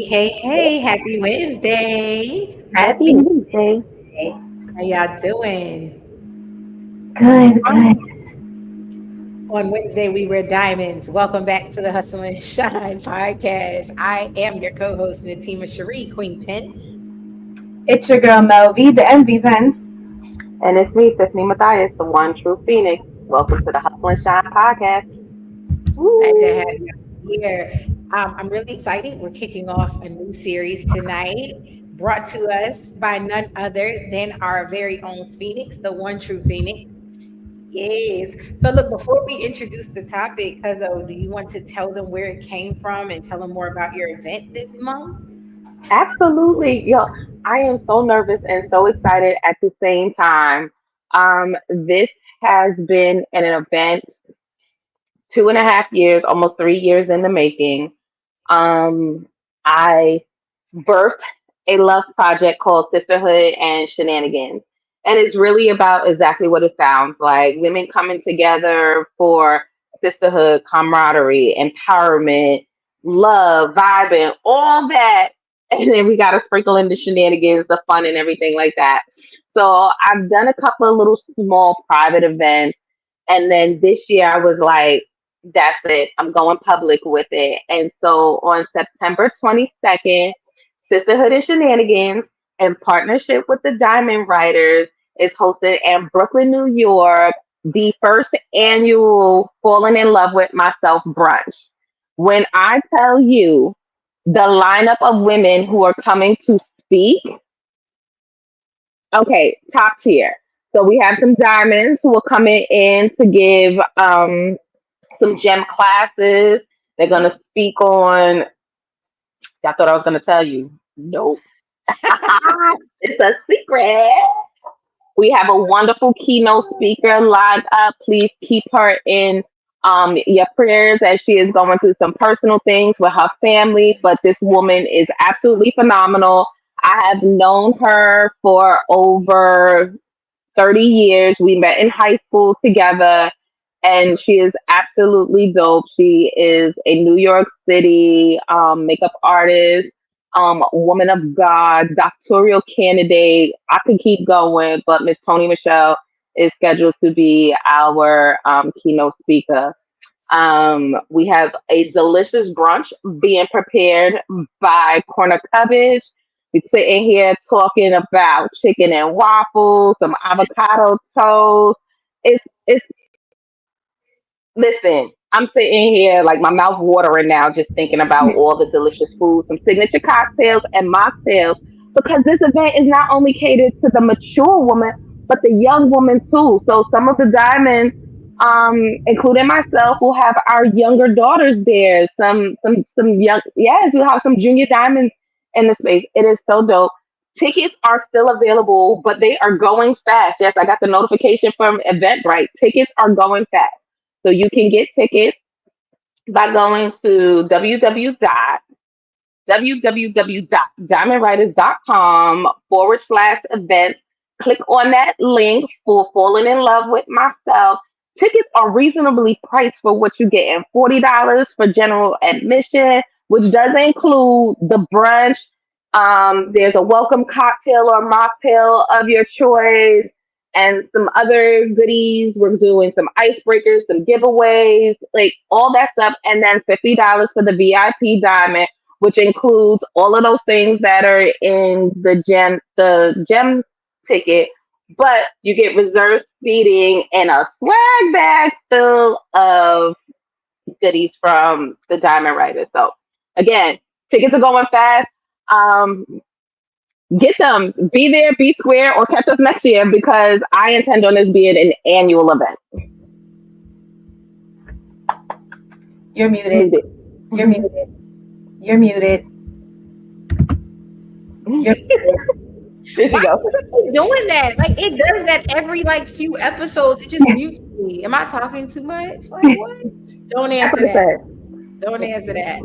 Hey, happy Wednesday. Happy Wednesday. How y'all doing? Good, good. On Wednesday, we wear diamonds. Welcome back to the Hustle and Shine podcast. I am your co host, Natima Sheree, Queen Pen. It's your girl Mel V, the MV Pen. And it's me, Tiffany Mathias, the one true Phoenix. Welcome to the Hustle and Shine podcast. Glad to have Woo! you here. I'm really excited. We're kicking off a new series tonight, brought to us by none other than our very own Phoenix, the one true Phoenix. Yes. So look, before we introduce the topic, Cuzzo, do you want to tell them where it came from and tell them more about your event this month? Absolutely. Yo, I am so nervous and so excited at the same time. This has been an event 2.5 years, almost 3 years in the making. I birthed a love project called Sisterhood and Shenanigans. And it's really about exactly what it sounds like, women coming together for sisterhood, camaraderie, empowerment, love, vibing, all that. And then we got to sprinkle in the shenanigans, the fun, and everything like that. So I've done a couple of little small private events. And then this year I was like, that's it. I'm going public with it. And so on September 22nd, Sisterhood and Shenanigans, in partnership with the Diamond Writers, is hosted in Brooklyn, New York, the first annual Falling in Love with Myself brunch. When I tell you the lineup of women who are coming to speak, okay, top tier. So we have some diamonds who are coming in to give some gem classes. They're gonna speak on. I thought I was gonna tell you. Nope. It's a secret. We have a wonderful keynote speaker lined up. Please keep her in your prayers as she is going through some personal things with her family. But this woman is absolutely phenomenal. I have known her for over 30 years. We met in high school together, and she is absolutely dope. She is a New York City makeup artist, woman of God, doctoral candidate. I could keep going, but Miss Tony Michelle is scheduled to be our keynote speaker. We have a delicious brunch being prepared by Corner Cubbish. We're sitting here talking about chicken and waffles, some avocado toast. It's listen, I'm sitting here like my mouth watering now just thinking about all the delicious food, some signature cocktails and mocktails, because this event is not only catered to the mature woman, but the young woman too. So some of the diamonds, including myself, will have our younger daughters there. Some young, yes, we'll have some junior diamonds in the space. It is so dope. Tickets are still available, but they are going fast. Yes, I got the notification from Eventbrite. Tickets are going fast. So you can get tickets by going to www.diamondwriters.com/events. Click on that link for Falling in Love with Myself. Tickets are reasonably priced for what you get, and $40 for general admission, which does include the brunch. There's a welcome cocktail or mocktail of your choice and some other goodies. We're doing some icebreakers, some giveaways, like all that stuff. And then $50 for the VIP diamond, which includes all of those things that are in the gem ticket. But you get reserved seating and a swag bag full of goodies from the Diamond Writer. So again, tickets are going fast. Um, get them. Be there, be square, or catch us next year because I intend on this being an annual event. You're muted. Muted. You're muted. You're muted. You're muted. There she Why goes. do you keep doing that? Like it does that every like few episodes. It just mutes me. Am I talking too much? Like what? Don't That's answer what it that. said. Don't answer that.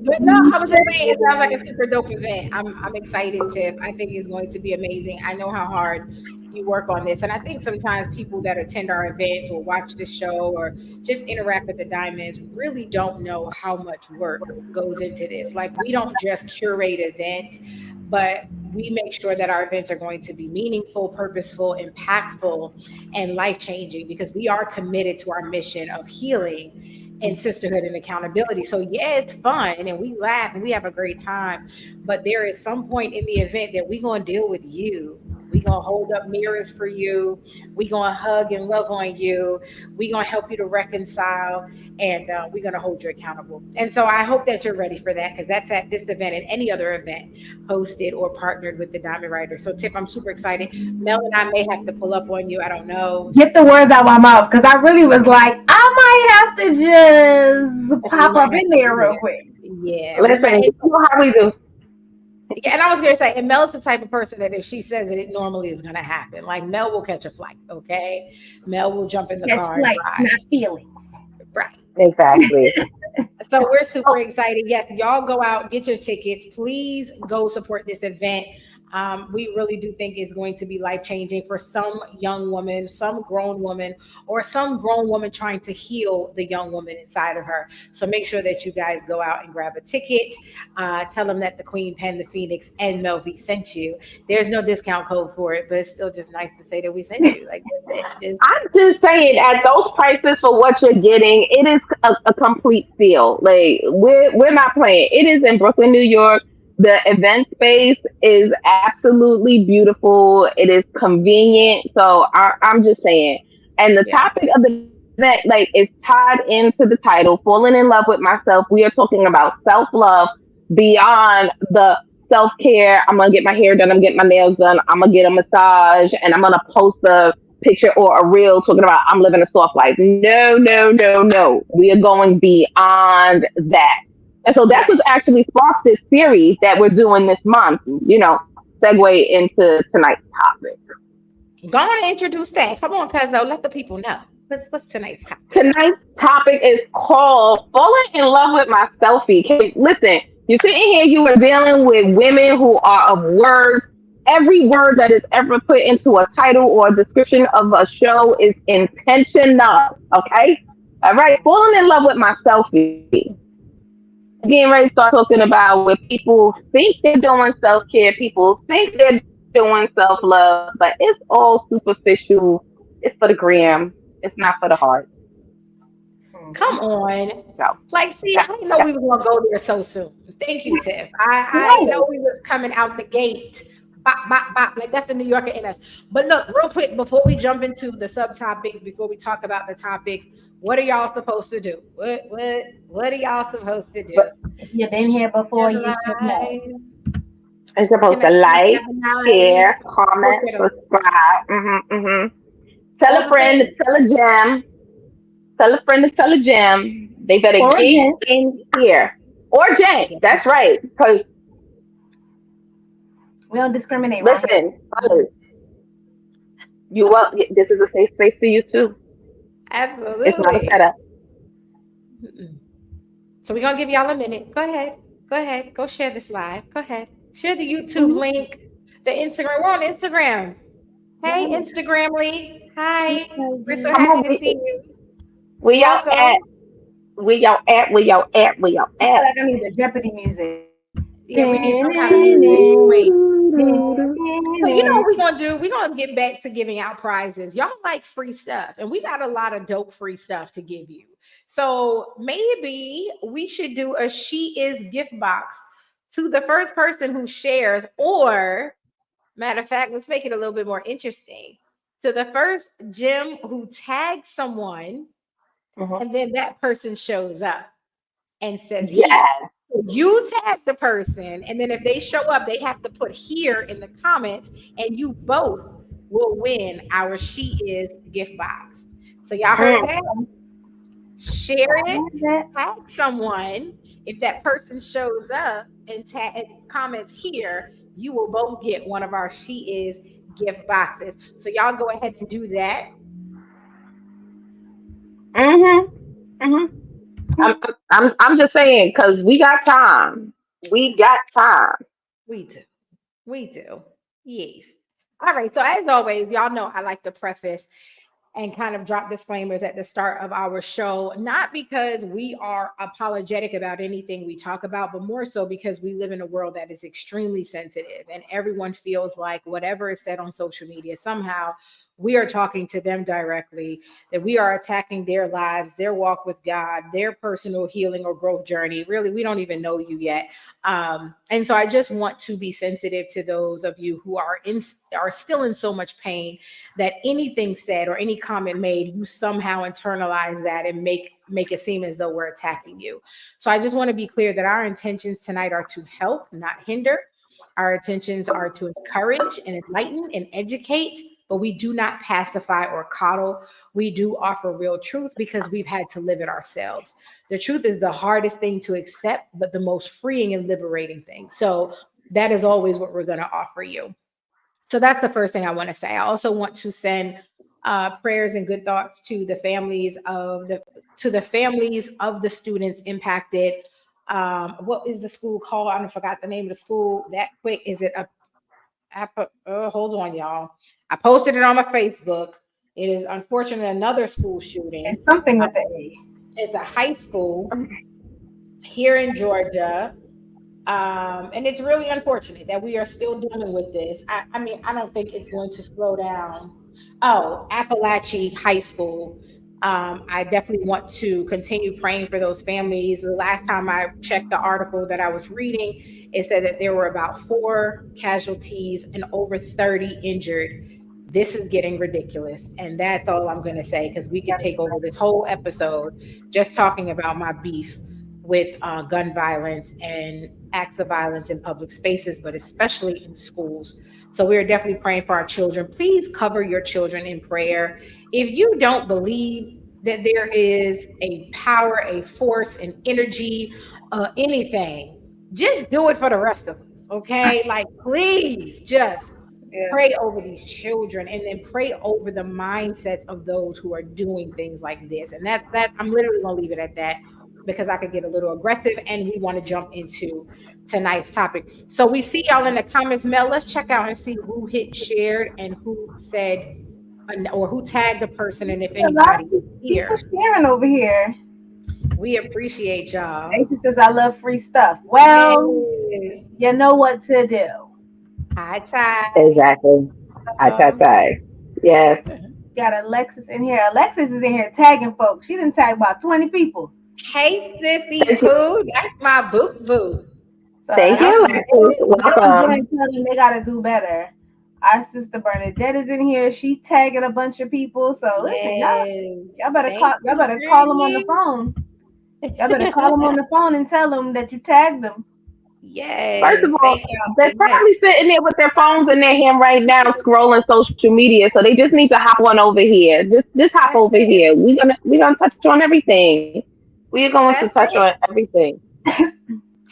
But no, I was just saying it sounds like a super dope event. I'm excited, Tiff. I think it's going to be amazing. I know how hard you work on this. And I think sometimes people that attend our events or watch the show or just interact with the diamonds really don't know how much work goes into this. Like we don't just curate events, but we make sure that our events are going to be meaningful, purposeful, impactful, and life changing because we are committed to our mission of healing and sisterhood and accountability. So yeah, it's fun and we laugh and we have a great time. But there is some point in the event that we're gonna deal with you. We're gonna hold up mirrors for you. We're gonna hug and love on you. We're gonna help you to reconcile and we're gonna hold you accountable. And so I hope that you're ready for that because that's at this event and any other event hosted or partnered with the Diamond Writer. So Tiff, I'm super excited. Mel and I may have to pull up on you. I don't know. Get the words out my mouth because I really was like, I might have to just pop up in there real quick. Yeah. Listen, you know how we do. Yeah, and I was gonna say, and Mel's the type of person that if she says it normally is gonna happen. Like Mel will catch a flight, okay? Mel will jump in the Catch car and flights, drive. not feelings. Right. Exactly. So we're super excited. Yes, y'all go out, get your tickets. Please go support this event. We really do think it's going to be life changing for some young woman, some grown woman, or some grown woman trying to heal the young woman inside of her. So make sure that you guys go out and grab a ticket. Tell them that the Queen Pen, the Phoenix, and Melvie sent you. There's no discount code for it, but it's still just nice to say that we sent you. Like that's it. Just I'm just saying, at those prices for what you're getting, it is a complete steal. Like we're not playing. It is in Brooklyn, New York. The event space is absolutely beautiful. It is convenient. So I'm just saying. And the yeah. topic of the event, like, is tied into the title, "Falling in Love with Myself." We are talking about self love beyond the self care. I'm gonna get my hair done. I'm gonna get my nails done. I'm gonna get a massage, and I'm gonna post a picture or a reel talking about I'm living a soft life. No, no, no, no. We are going beyond that. And so that's what Yes. actually sparked this series that we're doing this month, segue into tonight's topic. Go on and introduce that. Come on, cuz though, let the people know. What's tonight's topic? Tonight's topic is called Falling in Love with My Selfie. Listen, you're sitting here, you are dealing with women who are of words. Every word that is ever put into a title or a description of a show is intentional. Okay? All right. Falling in love with my selfie. Getting ready to start talking about where people think they're doing self care, people think they're doing self love, but it's all superficial. It's for the gram. It's not for the heart. Come on. So, Like, see, yeah, I didn't know yeah. we were gonna go there so soon. Thank you, Tiff. I didn't Right. know we was coming out the gate. Bop, bop, bop. Like that's the New Yorker in us. But look, real quick, before we jump into the subtopics, before we talk about the topics, what are y'all supposed to do? What are y'all supposed to do? But If you've been here before, Share you should know. live. it's supposed to Can I like, have a live? share, comment, Okay, subscribe. Tell all a the friend to things. tell a gem. Tell a friend to tell a gem. They better Or get gent. in here. Or Jen. That's right. Because We don't discriminate around here. listen, fellas, this is a safe space for you too. It's not a Absolutely. setup. Mm-mm. So we're gonna give y'all a minute. Go ahead. Go ahead. Go share this live. Go ahead. Share the YouTube Mhm. link, the Instagram. We're on Instagram. Hey, Yeah. Instagram Lee. Hi. We're so Come happy on, to see you. we y'all at, Welcome. we y'all at, we y'all at, we y'all I feel at. like I need the Jeopardy music. Yeah, we need some kind of music. Wait. So you know what we're gonna do? We're gonna get back to giving out prizes. Y'all like free stuff, and we got a lot of dope free stuff to give you. So maybe we should do a she is gift box to the first person who shares, or matter of fact, let's make it a little bit more interesting. To the first gym who tags someone Mhm. And then that person shows up and says here. Yes. So you tag the person, and then if they show up, they have to put here in the comments, and you both will win our She Is gift box. So y'all heard Mm. that? Share it, That. tag someone. If that person shows up and tag and comments here, you will both get one of our She Is gift boxes. So y'all go ahead and do that. Mhm. Mhm. I'm just saying because we got time. We got time. We do. We do. Yes. All right. So as always, y'all know I like to preface and kind of drop disclaimers at the start of our show, not because we are apologetic about anything we talk about, but more so because we live in a world that is extremely sensitive and everyone feels like whatever is said on social media, somehow we are talking to them directly, that we are attacking their lives, their walk with God, their personal healing or growth journey. Really, we don't even know you yet. And so I just want to be sensitive to those of you who are still in so much pain that anything said or any comment made, you somehow internalize that and make it seem as though we're attacking you. So I just want to be clear that our intentions tonight are to help, not hinder. Our intentions are to encourage and enlighten and educate, but we do not pacify or coddle. We do offer real truth because we've had to live it ourselves. The truth is the hardest thing to accept, but the most freeing and liberating thing. So that is always what we're going to offer you. So that's the first thing I want to say. I also want to send prayers and good thoughts to the families of the students impacted. What is the school called? I don't forgot the name of the school that quick. Is it a hold on, y'all. I posted it on my Facebook. It is unfortunately another school shooting. It's something Uh, with the A. it's a high school here in Georgia. And it's really unfortunate that we are still dealing with this. I mean, I don't think it's going to slow down. Oh, Appalachia High School. I definitely want to continue praying for those families. The last time I checked the article that I was reading, it said that there were about 4 casualties and over 30 injured. This is getting ridiculous. And that's all I'm going to say because we could take over this whole episode just talking about my beef with gun violence and acts of violence in public spaces, but especially in schools. So we are definitely praying for our children. Please cover your children in prayer. If you don't believe that there is a power, a force, an energy, anything, just do it for the rest of us. Okay. Like, please just Yeah. pray over these children and then pray over the mindsets of those who are doing things like this. And that's that. I'm literally going to leave it at that because I could get a little aggressive and we want to jump into tonight's topic. So we see y'all in the comments. Mel, let's check out and see who hit shared and who said or who tagged the person and if A lot anybody of is people here. sharing over here. We appreciate y'all. Aisha says, I love free stuff. Yes. Well, you know what to do. Hi, Ty. Exactly. I Uh, tap that. Yes. Got Alexis in here. Alexis is in here tagging folks. She didn't tag about 20 people. hey, Sissy Thank you. Pooh. That's my boo boo. So Thank Y'all you. tagged let them Welcome. join, tell them they gotta do better. Our sister Bernadette is in here. She's tagging a bunch of people. So listen, Yes. y'all better Thank you, call them on the Brittany. phone. Y'all better call them on the phone and tell them that you tagged them. First Yes. of all, Thank y'all they're so much. probably sitting there with their phones in their hand right now, scrolling social media. So they just need to hop on over here. Just hop That's over it. here. We're gonna touch on everything. We are going to That's touch on it. everything.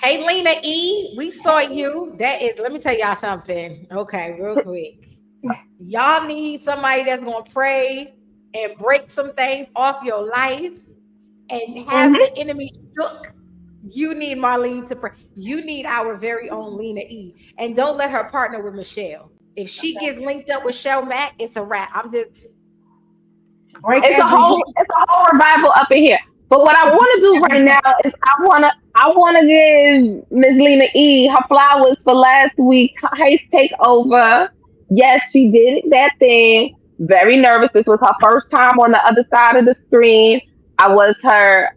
Hey, Lena E, we saw you. That is, let me tell y'all something. Okay, real quick. Y'all need somebody that's going to pray and break some things off your life and have Hmm. the enemy shook. You need Marlene to pray. You need our very own Lena E. And don't let her partner with Michelle. If she gets linked up with Shell Mac, it's a wrap. I'm just Break It's a every whole it's a whole revival up in here. But what I want to do right now is I wanna give Miss Lena E her flowers for last week Heist takeover. Yes, she did that thing. Very nervous. This was her first time on the other side of the screen. I was her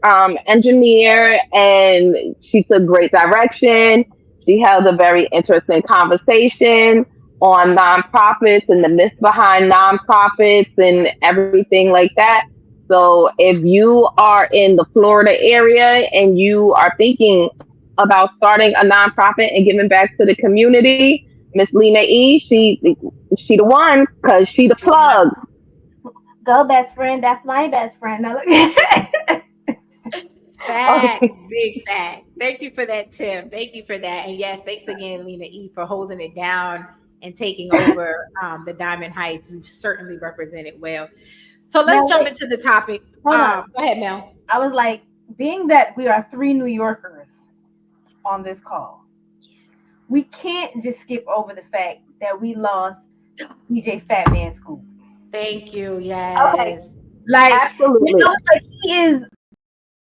engineer, and she took great direction. She held a very interesting conversation on nonprofits and the myths behind nonprofits and everything like that. So if you are in the Florida area and you are thinking about starting a nonprofit and giving back to the community, Miss Lena E, she the one because she the You're not. plug. Go, best friend. That's my best friend. Now look. Fact, Okay. big fact. Thank you for that, Tim. Thank you for that. And yes, thanks again, Lena E, for holding it down and taking over the Diamond Heights. You certainly represented well. So Now let's jump wait, into the topic. hold on. Go ahead, Mel. I was like, being that we are three New Yorkers on this call, we can't just skip over the fact that we lost DJ Fat Man Scoop. Thank you. Okay. Yes. Like, I Absolutely. was like, he is.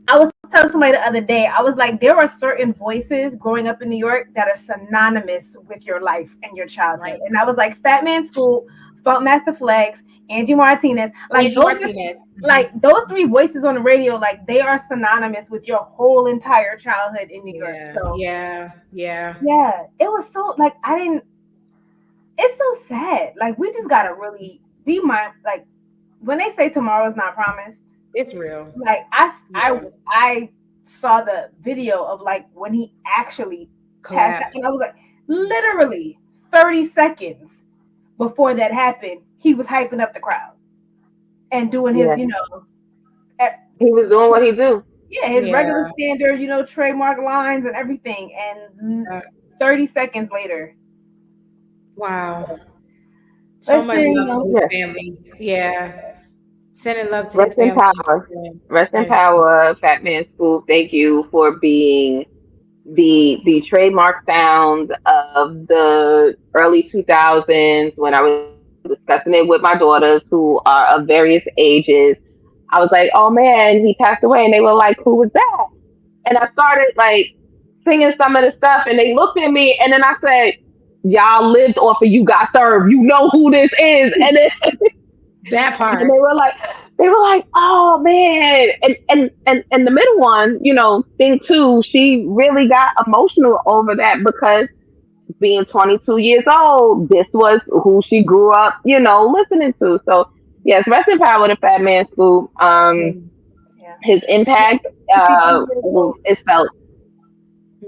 I was telling somebody the other day, I was like, there are certain voices growing up in New York that are synonymous with your life and your childhood. Right. And I was like, Fat Man Scoop, Funkmaster Flex, Angie Martinez, like Angie those are Martinez. like those three voices on the radio, like they are synonymous with your whole entire childhood in New York. Yeah. So Yeah. Yeah. yeah, it was so like I didn't. It's so sad. Like we just gotta really be like when they say tomorrow's not promised. It's real. Like Yeah. I saw the video of like when he actually passed out, Collapse. and I was like, literally 30 seconds before that happened, he was hyping up the crowd and doing his, Yeah. eh, He was doing what he do. yeah, his regular Yeah. standard, trademark lines and everything. And Uh, 30 seconds later, wow. So much listen, love to his Yeah. family. Yeah. Sending love to his Rest in family power. and Rest in friends. power, Fat Man Scoop. Thank you for being the trademark sound of the early 2000s when I was discussing it with my daughters who are of various ages. I was like, oh man, he passed away. And they were like, who was that? And I started like singing some of the stuff and they looked at me and then I said, y'all lived off of You Got Served. You know who this is. And then That and part. they were like, oh man. And the middle one, thing too, she really got emotional over that because being 22 years old, this was who she grew up, listening to. So yes, rest in power to Fat Man Scoop. Mm, yeah. His impact 52 years old. is felt.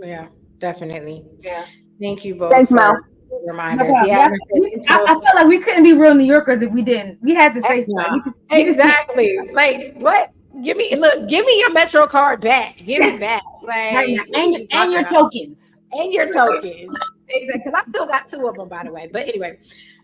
yeah, definitely. Yeah. Thank you both Thanks, Mel. for the No reminders. problem. Yeah, Yeah, I'm gonna get into I those. felt like we couldn't be real New Yorkers if we didn't. We had to say Heck something. no. We just Exactly. Like what? Give me your Metro card back. Give it back. right now. Like what are you And talking your about? tokens. And your tokens. Because I still got two of them, by the way. But anyway,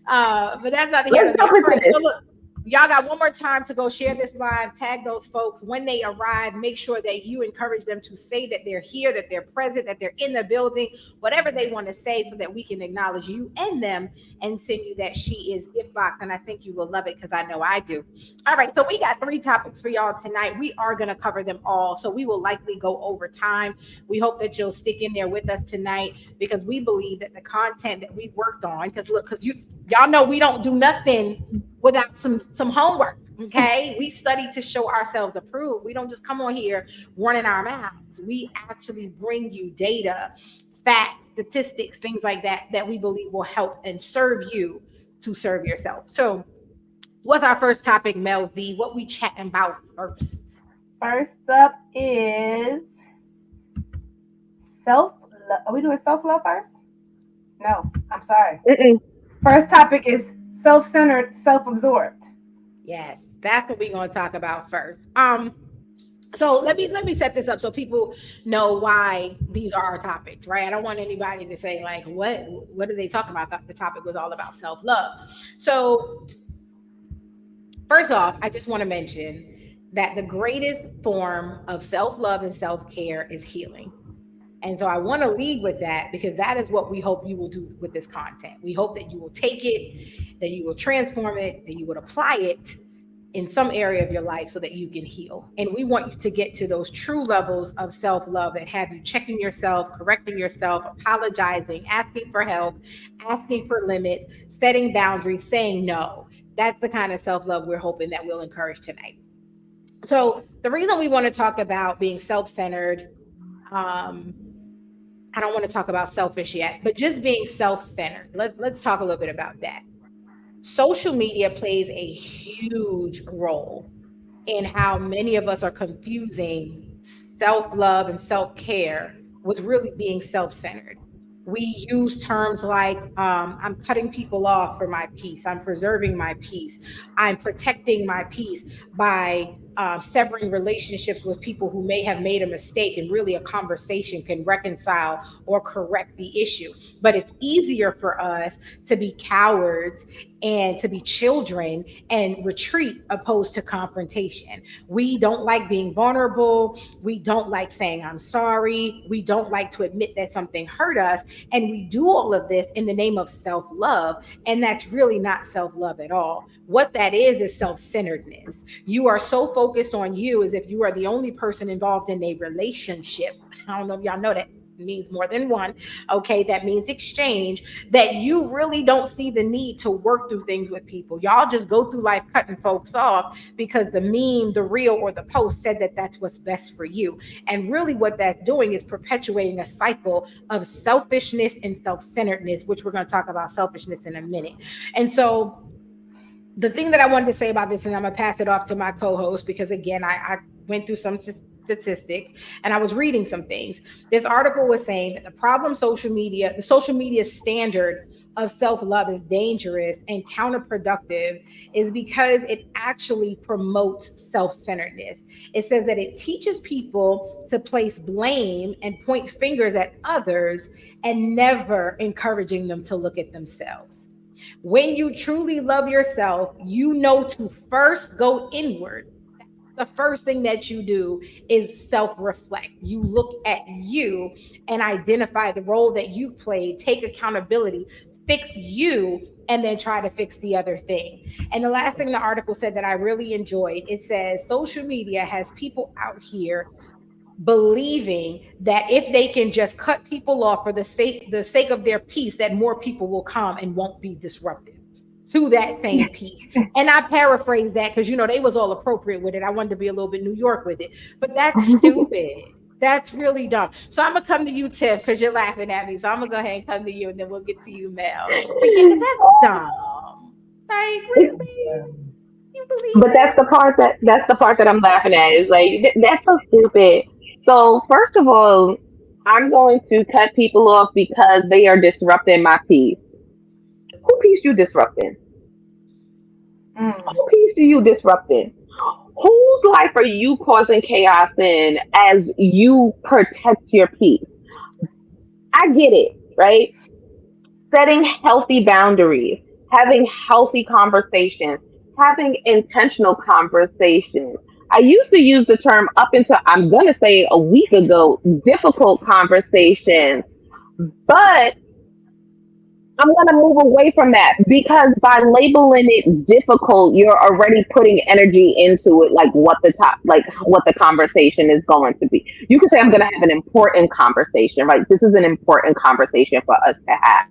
but that's not the here Let's nor there. jump All into right, this. so look, y'all got one more time to go share this live, tag those folks when they arrive. Make sure that you encourage them to say that they're here, that they're present, that they're in the building, whatever they want to say, so that we can acknowledge you and them and send you that She Is gift box. And I think you will love it because I know I do. All right, so we got three topics for y'all tonight. We are going to cover them all, so we will likely go over time. We hope that you'll stick in there with us tonight because we believe that the content that we've worked on, because look, because y'all know we don't do nothing without some homework. Okay, we study to show ourselves approved. We don't just come on here running our mouths. We actually bring you data, facts, statistics, things like that that we believe will help and serve you to serve yourself. So what's our first topic, Mel V? What we chatting about first? First up is self love. Are we doing self love first? No, I'm sorry. Mm-mm. First topic is self-centered, self-absorbed. Yes, that's what we're going to talk about first. So let me set this up so people know why these are our topics, right? I don't want anybody to say like, what are they talking about? I thought the topic was all about self-love. So first off, I just want to mention that the greatest form of self-love and self-care is healing. And so I want to lead with that because that is what we hope you will do with this content. We hope that you will take it, that you will transform it, that you would apply it in some area of your life so that you can heal. And we want you to get to those true levels of self-love that have you checking yourself, correcting yourself, apologizing, asking for help, asking for limits, setting boundaries, saying no. That's the kind of self-love we're hoping that we'll encourage tonight. So the reason we want to talk about being self-centered, I don't want to talk about selfish yet, but just being self-centered. Let's talk a little bit about that. Social media plays a huge role in how many of us are confusing self love and self care with really being self centered. We use terms like, I'm cutting people off for my peace, I'm preserving my peace, I'm protecting my peace by severing relationships with people who may have made a mistake, and really a conversation can reconcile or correct the issue. But it's easier for us to be cowards and to be children and retreat opposed to confrontation. We don't like being vulnerable. We don't like saying, I'm sorry. We don't like to admit that something hurt us. And we do all of this in the name of self love. And that's really not self love at all. What that is self centeredness. You are so focused on you as if you are the only person involved in a relationship. I don't know if y'all know that means more than one. Okay, that means exchange, that you really don't see the need to work through things with people. Y'all just go through life cutting folks off because the meme, the reel, or the post said that that's what's best for you. And really, what that's doing is perpetuating a cycle of selfishness and self centeredness, which we're going to talk about selfishness in a minute. And so, the thing that I wanted to say about this, and I'm gonna pass it off to my co-host because again, I went through some statistics and I was reading some things. This article was saying that the social media standard of self-love is dangerous and counterproductive is because it actually promotes self-centeredness. It says that it teaches people to place blame and point fingers at others and never encouraging them to look at themselves. When you truly love yourself, you know to first go inward. The first thing that you do is self reflect. You look at you and identify the role that you've played, take accountability, fix you, and then try to fix the other thing. And the last thing the article said that I really enjoyed, it says social media has people out here believing that if they can just cut people off for the sake of their peace, that more people will come and won't be disruptive to that same piece. And I paraphrase that because they was all appropriate with it. I wanted to be a little bit New York with it, but that's stupid. That's really dumb. So I'm gonna come to you, Tiff, because you're laughing at me. So I'm gonna go ahead and come to you, and then we'll get to you, Mel. But yeah, that's dumb. Like, really? You believe But that? that's the part that I'm laughing at. Is like that's so stupid. So first of all, I'm going to cut people off because they are disrupting my peace. Who peace you disrupting? Mm. Who peace do you disrupting? Whose life are you causing chaos in as you protect your peace? I get it, right? Setting healthy boundaries, having healthy conversations, having intentional conversations. I used to use the term up until I'm going to say a week ago, difficult conversations, but I'm going to move away from that because by labeling it difficult, you're already putting energy into it, like what the conversation is going to be. You can say, I'm going to have an important conversation, right? This is an important conversation for us to have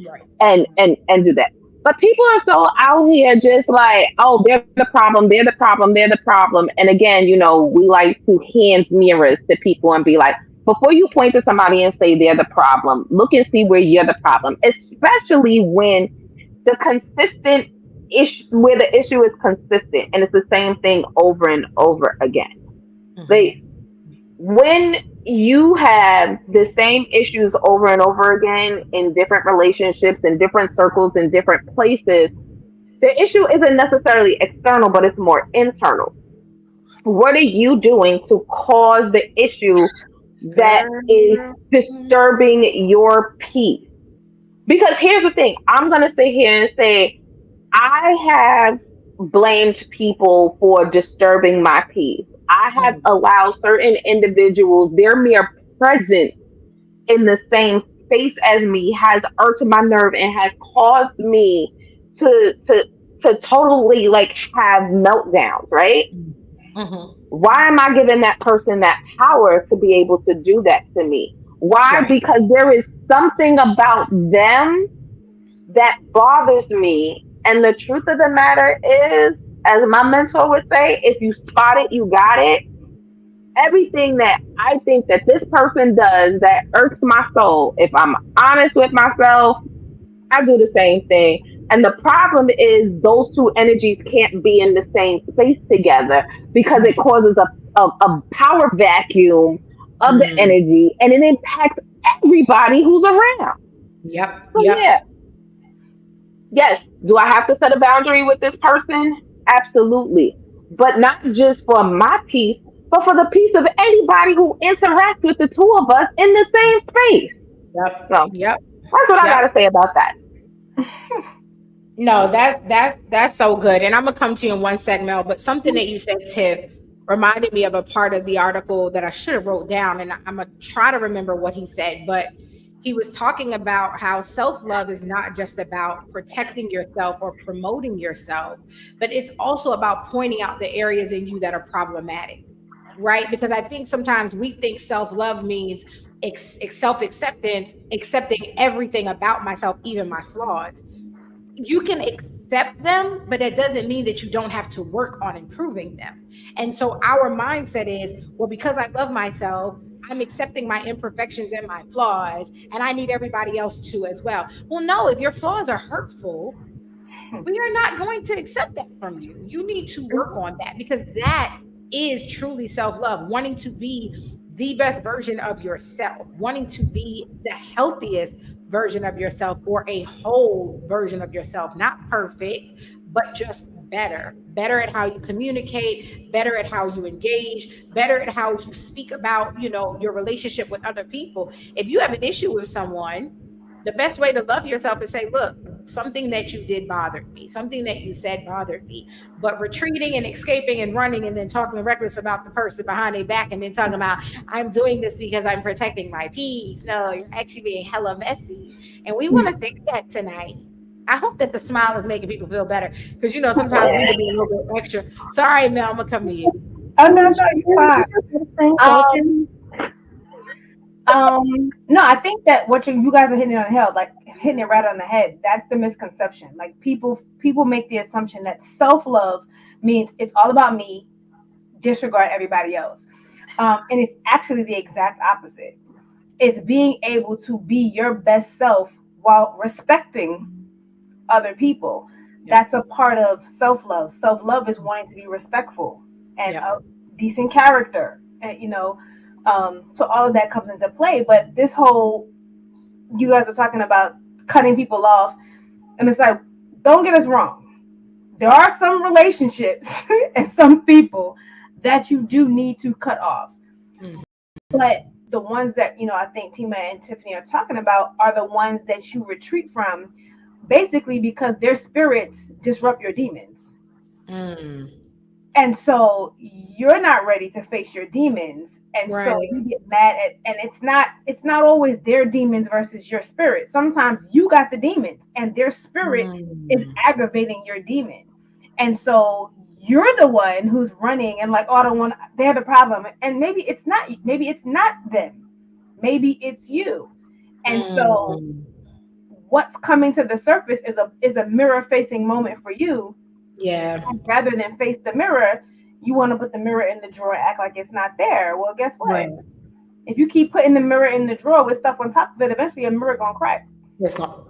Right. and do that. But people are so out here just like, oh, they're the problem, they're the problem, they're the problem. And again, we like to hand mirrors to people and be like, before you point to somebody and say they're the problem, look and see where you're the problem. Especially when the consistent issue, where the issue is consistent and it's the same thing over and over again. Mhm. They when you have the same issues over and over again in different relationships, in different circles, in different places, the issue isn't necessarily external, but it's more internal. What are you doing to cause the issue that Girl. is disturbing your peace? Because here's the thing, I'm going to sit here and say, I have blamed people for disturbing my peace. I have Mhm. allowed certain individuals, their mere presence in the same space as me has irked my nerve and has caused me to totally like have meltdowns, right? Mhm. Why am I giving that person that power to be able to do that to me? Why? Right. Because there is something about them that bothers me. And the truth of the matter is, as my mentor would say, if you spot it, you got it. Everything that I think that this person does that irks my soul, if I'm honest with myself, I do the same thing. And the problem is those two energies can't be in the same space together because it causes a power vacuum of the Mm. energy and it impacts everybody who's around. Yep. So Yep. yeah, yes, do I have to set a boundary with this person? Absolutely. But not just for my peace, but for the peace of anybody who interacts with the two of us in the same space. Yep. So Yep. that's what I Yep. gotta say about that. No, that's so good. And I'm gonna come to you in one second, Mel. But something that you said, Tiff, reminded me of a part of the article that I should have wrote down, and I'm gonna try to remember what he said. But he was talking about how self-love is not just about protecting yourself or promoting yourself, but it's also about pointing out the areas in you that are problematic, right? Because I think sometimes we think self-love means self-acceptance, accepting everything about myself, even my flaws. You can accept them, but it doesn't mean that you don't have to work on improving them. And so our mindset is, well, because I love myself, I'm accepting my imperfections and my flaws, and I need everybody else to as well. Well, no, if your flaws are hurtful, we are not going to accept that from you. You need to work on that because that is truly self love, wanting to be the best version of yourself, wanting to be the healthiest version of yourself or a whole version of yourself, not perfect, but just better, better at how you communicate, better at how you engage, better at how you speak about, your relationship with other people. If you have an issue with someone, the best way to love yourself is say, look, something that you did bothered me, something that you said bothered me. But retreating and escaping and running and then talking reckless about the person behind their back and then talking about, I'm doing this because I'm protecting my peace. No, you're actually being hella messy. And we want to fix that tonight. I hope that the smile is making people feel better because, sometimes we can be a little bit extra. Sorry, Mel, I'm going to come to you. Oh no, no, you're fine. Um, no, I think that what you guys are hitting it on the head, like hitting it right on the head. That's the misconception. Like people make the assumption that self love means it's all about me, disregard everybody else, and it's actually the exact opposite. It's being able to be your best self while respecting other people. Yep. That's a part of self love. Self love is wanting to be respectful and Yep. of decent character, and so all of that comes into play. But this whole, you guys are talking about cutting people off, and it's like, don't get us wrong. There are some relationships and some people that you do need to cut off. Mhm. But the ones that, I think Tima and Tiffany are talking about are the ones that you retreat from, basically because their spirits disrupt your demons. Mm. And so you're not ready to face your demons. And so Right. you get mad at, and it's not always their demons versus your spirit. Sometimes you got the demons and their spirit is Mm. aggravating your demon. And so you're the one who's running and like, oh, I don't want, they're the problem. And maybe it's not them. Maybe it's you. And so Mm. what's coming to the surface is a mirror facing moment for you. Yeah. And rather than face the mirror, you want to put the mirror in the drawer, act like it's not there. Well, guess what? Right. If you keep putting the mirror in the drawer with stuff on top of it, eventually a mirror gonna crack. Let's go.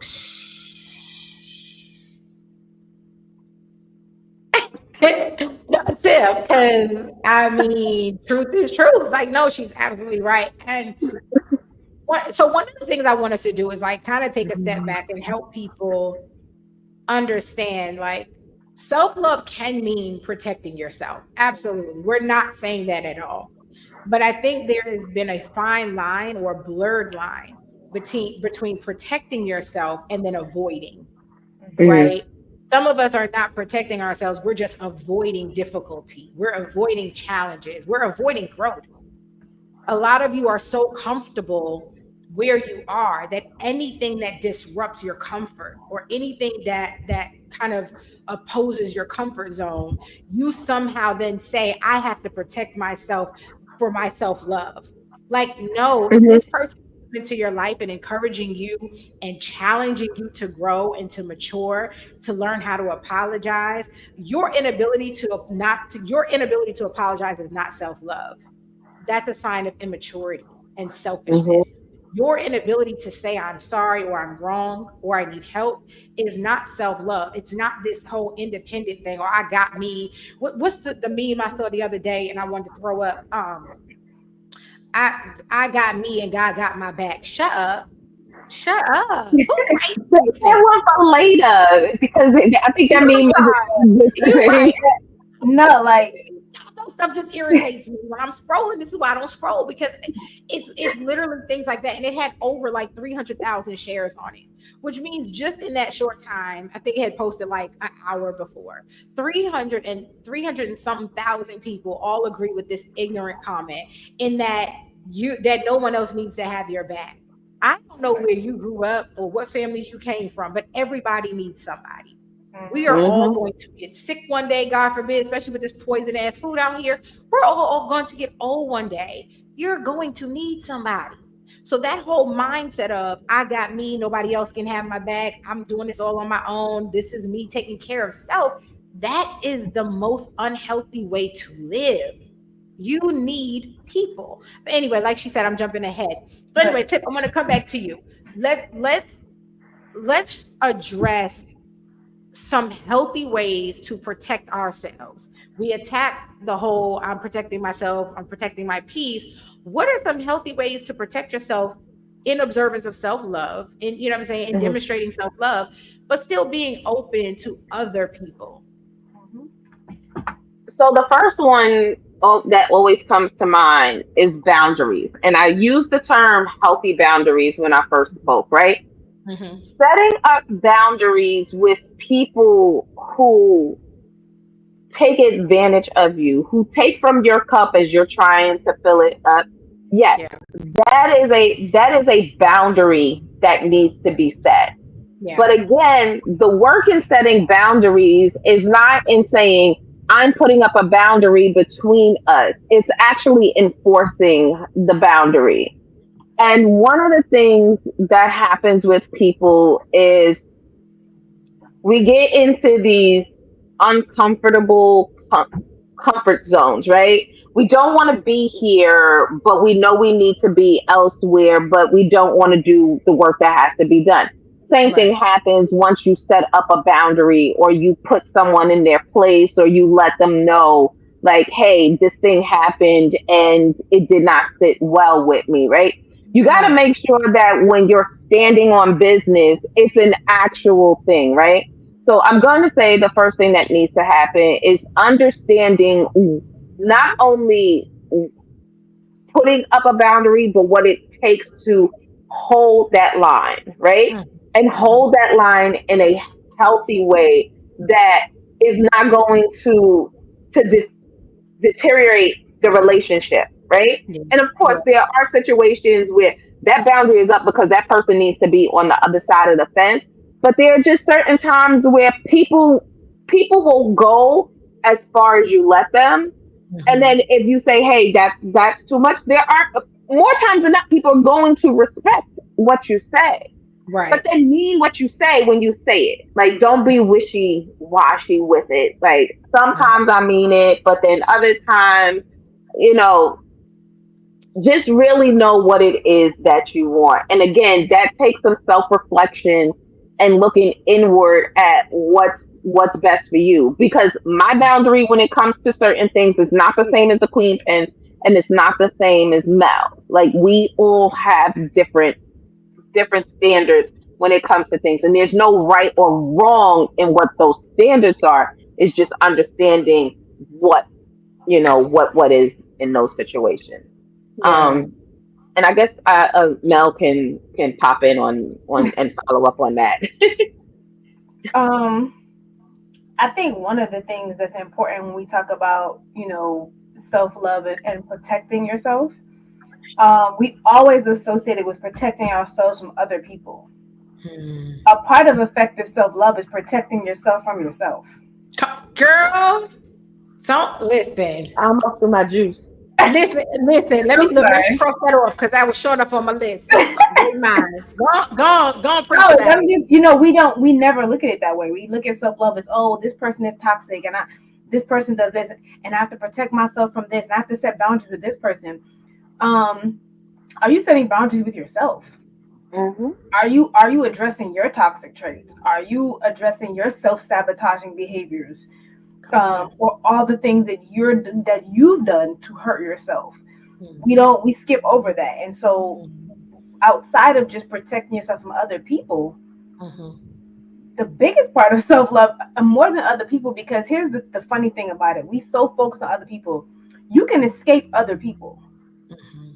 That's it. Because I mean, truth is truth. Like, no, she's absolutely right. And so one of the things I want us to do is like kind of take a step back and help people understand like self-love can mean protecting yourself. Absolutely. We're not saying that at all. But I think there has been a fine line or blurred line between protecting yourself and then avoiding, Mhm. right? Some of us are not protecting ourselves. We're just avoiding difficulty. We're avoiding challenges. We're avoiding growth. A lot of you are so comfortable where you are that anything that disrupts your comfort or anything that kind of opposes your comfort zone, you somehow then say, I have to protect myself for my self-love. Like, no, if Mhm. this person into your life and encouraging you and challenging you to grow and to mature, to learn how to apologize, your inability to apologize is not self-love. That's a sign of immaturity and Mhm. selfishness. your inability to say I'm sorry or I'm wrong or I need help is not self-love. It's not this whole independent thing or I got me. What's the meme I saw the other day and I wanted to throw up? I got me and God got my back. Shut up. Shut up. Who writes these That things? one for later because I think that I'm meme sorry. You're is right. No, like That stuff just irritates me when I'm scrolling. This is why I don't scroll because it's literally things like that, and it had over like 300,000 shares on it, which means just in that short time, I think it had posted like an hour before, 300 and something thousand people all agree with this ignorant comment in that that no one else needs to have your back. I don't know where you grew up or what family you came from, but everybody needs somebody. We are all Mhm. going to get sick one day, God forbid, especially with this poison ass food out here. We're all going to get old one day. You're going to need somebody. So that whole mindset of I got me, nobody else can have my back. I'm doing this all on my own. This is me taking care of self. That is the most unhealthy way to live. You need people. But anyway, like she said, I'm jumping ahead. So anyway, but Tip, I'm going to come back to you. Let's address some healthy ways to protect ourselves. We attacked the whole I'm protecting myself, I'm protecting my peace. What are some healthy ways to protect yourself in observance of self-love and you know what I'm saying, in Mhm. demonstrating self-love, but still being open to other people? So the first one that always comes to mind is boundaries, and I used the term healthy boundaries when I first spoke. Right, Mm-hmm. setting up boundaries with people who take advantage of you, who take from your cup as you're trying to fill it up. Yes, Yeah. that is a boundary that needs to be set. Yeah. But again, the work in setting boundaries is not in saying I'm putting up a boundary between us. It's actually enforcing the boundary. And one of the things that happens with people is we get into these uncomfortable comfort zones, right? We don't want to be here, but we know we need to be elsewhere, but we don't want to do the work that has to be done. Same thing Right. happens once you set up a boundary or you put someone in their place or you let them know, like, hey, this thing happened and it did not sit well with me, right? You got to Yeah. make sure that when you're standing on business, it's an actual thing, right? So I'm going to say the first thing that needs to happen is understanding not only putting up a boundary, but what it takes to hold that line, right? And Mm-hmm. hold that line in a healthy way that is not going to deteriorate the relationship, right? Yeah. And of course, Yeah. there are situations where that boundary is up because that person needs to be on the other side of the fence. But there are just certain times where people will go as far as you let them. And Mm-hmm. then if you say, hey, that's too much, there are more times than not people are going to respect what you say. But Right. then mean what you say when you say it. Like, don't be wishy washy with it. Like, sometimes I mean it, but then other times, you know, just really know what it is that you want. And again, that takes some self reflection and looking inward at what's best for you. Because my boundary when it comes to certain things is not the same as the queen pins and it's not the same as Mel's. Like, we all have different standards when it comes to things. And there's no right or wrong in what those standards are. It's just understanding what, what is in those situations. Yeah. Um, and I guess Mel can pop in on and follow up on that. um I think one of the things that's important when we talk about, self love and protecting yourself, we always associate it with protecting ourselves from other people. Hmm. A part of effective self love is protecting yourself from yourself. Girls, so listen. I almost threw my juice. Listen. Let me I'm look. Let me sorry. cross that off because I was short up on my list. Good minds. Go on, preach No, about I'm it. just, we never look at it that way. We look at self love as, oh, this person is toxic, and this person does this, and I have to protect myself from this, and I have to set boundaries with this person. Um, Are you setting boundaries with yourself? Mm-hmm. Are you addressing your toxic traits? Are you addressing your self-sabotaging behaviors? Come on. Or all the things that you've done to hurt yourself? Mhm. We skip over that. And so Mhm. outside of just protecting yourself from other people, Mhm. the biggest part of self-love, more than other people, because here's the funny thing about it: we so focus on other people. You can escape other people, Mhm.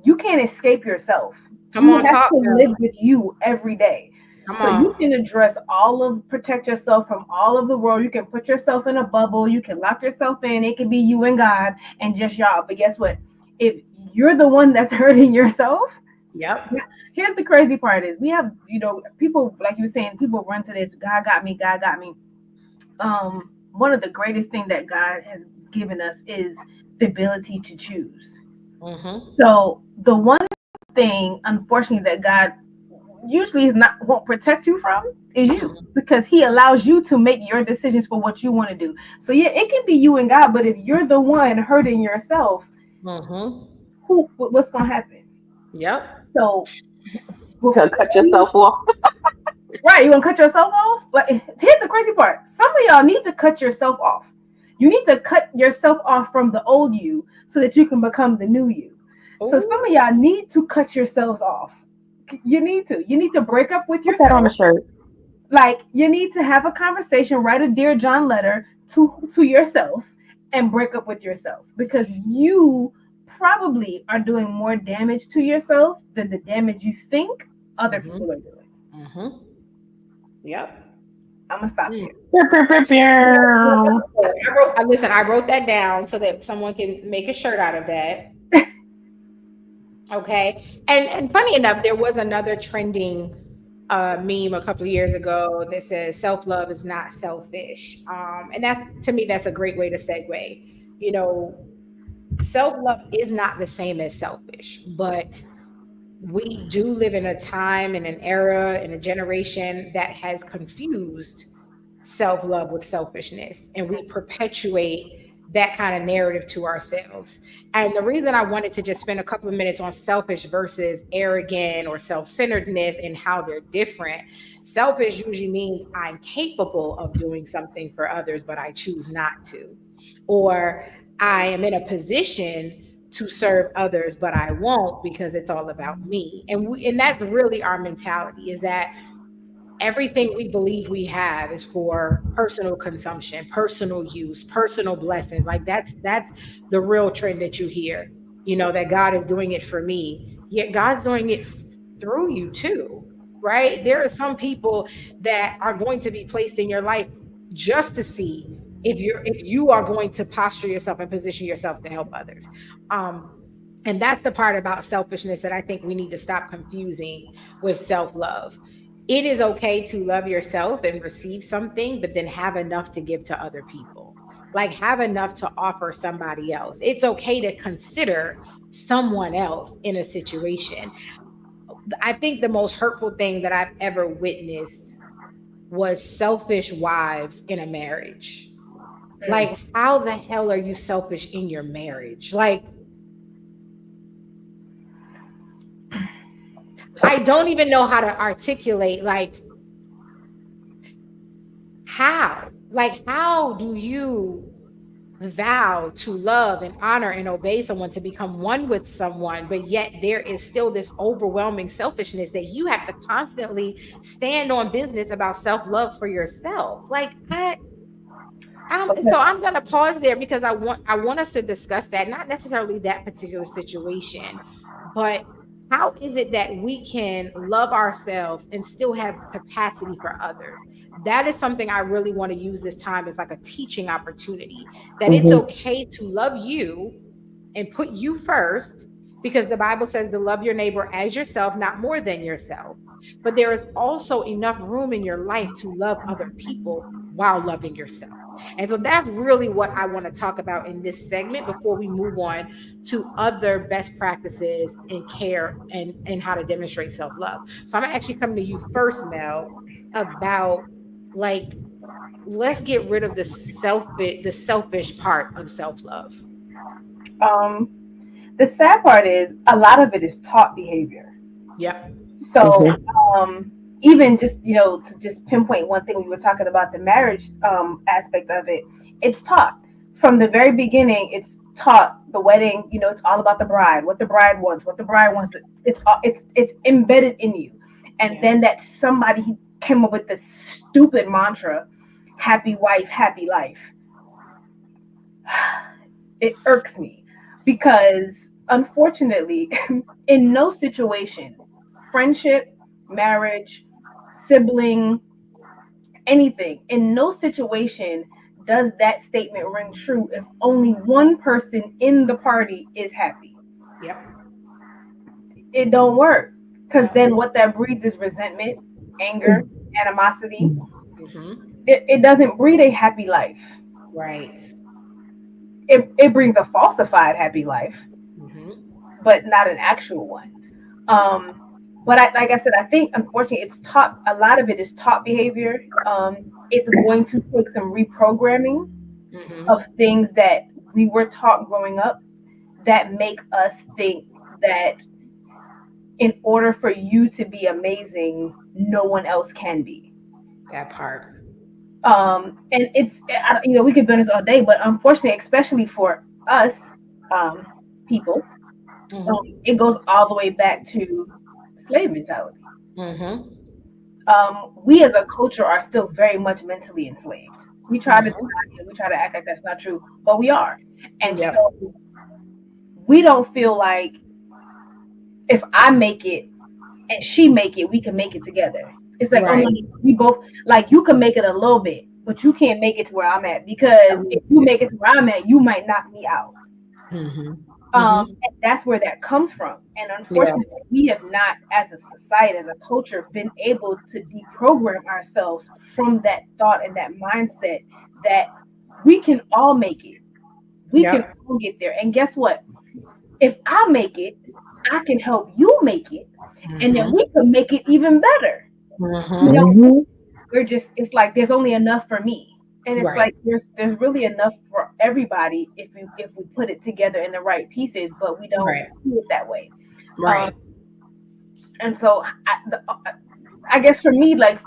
you can't escape yourself. Come You on, have talk, to girl. live with you every day. Come So you on. can address protect yourself from all of the world. You can put yourself in a bubble. You can lock yourself in. It can be you and God and just y'all. But guess what? If you're the one that's hurting yourself, Yep. here's the crazy part is we have, people, like you were saying, people run to this, God got me, God got me. One of the greatest thing that God has given us is the ability to choose. Mhm. So the one thing, unfortunately, that God usually is not won't protect you from is you, Mhm. because He allows you to make your decisions for what you want to do. So yeah, it can be you and God, but if you're the one hurting yourself, Mhm. what's gonna happen? Yep. So To before cut yourself off. right, you gonna cut yourself off? Like, here's the crazy part: some of y'all need to cut yourself off. You need to cut yourself off from the old you so that you can become the new you. So some Ooh. of y'all need to cut yourselves off. You need to break up with Put that on yourself. the shirt. Like, you need to have a conversation, write a Dear John letter to yourself, and break up with yourself, because you probably are doing more damage to yourself than the damage you think other Mhm. people are doing. Mhm. Yep. I'm gonna stop Mm. there. Pew, pew, pew, pew. Listen, I wrote that down so that someone can make a shirt out of that. Okay. And funny enough, there was another trending meme a couple of years ago that says self love is not selfish. And that's, to me, that's a great way to segue. You know, self love is not the same as selfish, but we do live in a time and an era and a generation that has confused self love with selfishness, and we perpetuate that kind of narrative to ourselves. And the reason I wanted to just spend a couple of minutes on selfish versus arrogant or self centeredness and how they're different. Selfish usually means I'm capable of doing something for others, but I choose not to. Or I am in a position to serve others, but I won't because it's all about me. And that's really our mentality, is that everything we believe we have is for personal consumption, personal use, personal blessings. Like that's the real trend that you hear. That God is doing it for me. Yet God's doing it through you too, right? There are some people that are going to be placed in your life just to see if you are going to posture yourself and position yourself to help others. Um, and that's the part about selfishness that I think we need to stop confusing with self love. It is okay to love yourself and receive something, but then have enough to give to other people. Like, have enough to offer somebody else. It's okay to consider someone else in a situation. I think the most hurtful thing that I've ever witnessed was selfish wives in a marriage. Like, how the hell are you selfish in your marriage? Like, I don't even know how to articulate, like, how? Like, how do you vow to love and honor and obey someone, to become one with someone, but yet there is still this overwhelming selfishness that you have to constantly stand on business about self-love for yourself? Like, Okay. so I'm gonna pause there because I want us to discuss that, not necessarily that particular situation, but how is it that we can love ourselves and still have capacity for others? That is something I really want to use this time as like a teaching opportunity. That it's Mm-hmm. okay to love you and put you first, because the Bible says to love your neighbor as yourself, not more than yourself. But there is also enough room in your life to love other people while loving yourself. And so that's really what I want to talk about in this segment before we move on to other best practices in care and how to demonstrate self-love. So I'm actually coming to you first, Mel, about, like, let's get rid of the selfish part of self-love. Um, The sad part is a lot of it is taught behavior. Yep. So Mhm. even just to just pinpoint one thing, we were talking about the marriage aspect of it. It's taught from the very beginning. It's taught the wedding. It's all about the bride, what the bride wants, what the bride wants. It's embedded in you, and Yeah. then that somebody came up with this stupid mantra, "Happy wife, happy life." It irks me because unfortunately, in no situation, friendship, marriage, sibling, anything, in no situation does that statement ring true if only one person in the party is happy. Yep. It don't work, because No. then what that breeds is resentment, anger, animosity. Mm-hmm. It doesn't breed a happy life. Right. It brings a falsified happy life, Mm-hmm. but not an actual one. Um, but like I said, I think unfortunately it's taught. A lot of it is taught behavior. It's going to take some reprogramming of Mm-hmm. things that we were taught growing up that make us think that in order for you to be amazing, no one else can be. That part. And we could be this all day, but unfortunately, especially for us um, people, Mm-hmm. it goes all the way back to slave mentality. Mm-hmm. We as a culture are still very much mentally enslaved. We try to Mm-hmm. deny it, we try to act like that's not true, but we are. And so Yep. we don't feel like if I make it and she make it, we can make it together. It's like, oh no, Right. we both, like, you can make it a little bit, but you can't make it to where I'm at, because if you make it to where I'm at, you might knock me out. Mm-hmm. Mm-hmm. And that's where that comes from. And Yeah. unfortunately, we have not, as a society, as a culture, been able to deprogram ourselves from that thought and that mindset that we can all make it. We can Yep. all get there. And guess what? If I make it, I can help you make it. And then Mm-hmm. we can make it even better. You Mm-hmm. know, Mhm. it's like there's only enough for me. And it's Right. like there's really enough for everybody if we put it together in the right pieces, but we don't Right. do it that way. Um, Right. and so I guess for me, like,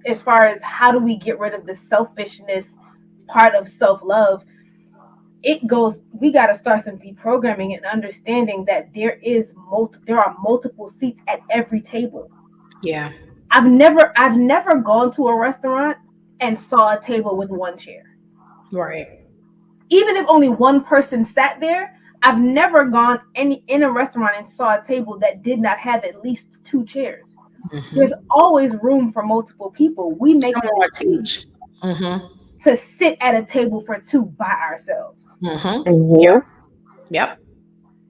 as far as how do we get rid of the selfishness part of self love, it goes. We got to start some deprogramming and understanding that there are multiple seats at every table. Yeah. I've never gone to a restaurant and saw a table with one chair. Right. Even if only one person sat there, I've never gone any in a restaurant and saw a table that did not have at least two chairs. There's Mm-hmm. always room for multiple people. We make Come the on, decision teach. Mm-hmm. to sit at a table for two by ourselves. Mm-hmm. Yep. Mhm. Yep.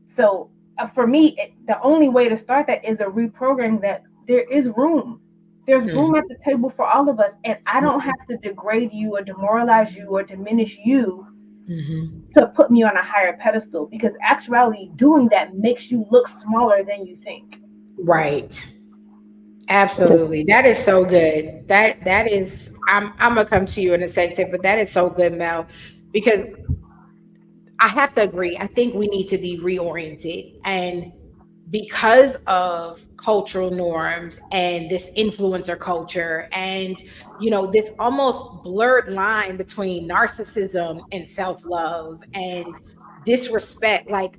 So for me, the only way to start that is to reprogram that there is room. There's room at Mm-hmm. the table for all of us, and I don't have to degrade you or demoralize you or diminish you Mm-hmm. to put me on a higher pedestal, because actually doing that makes you look smaller than you think. Right. Absolutely. That is so good. That is I'm gonna come to you in a second, but that is so good, Mel, because I have to agree. I think we need to be reoriented. And because of cultural norms and this influencer culture and this almost blurred line between narcissism and self-love and disrespect, like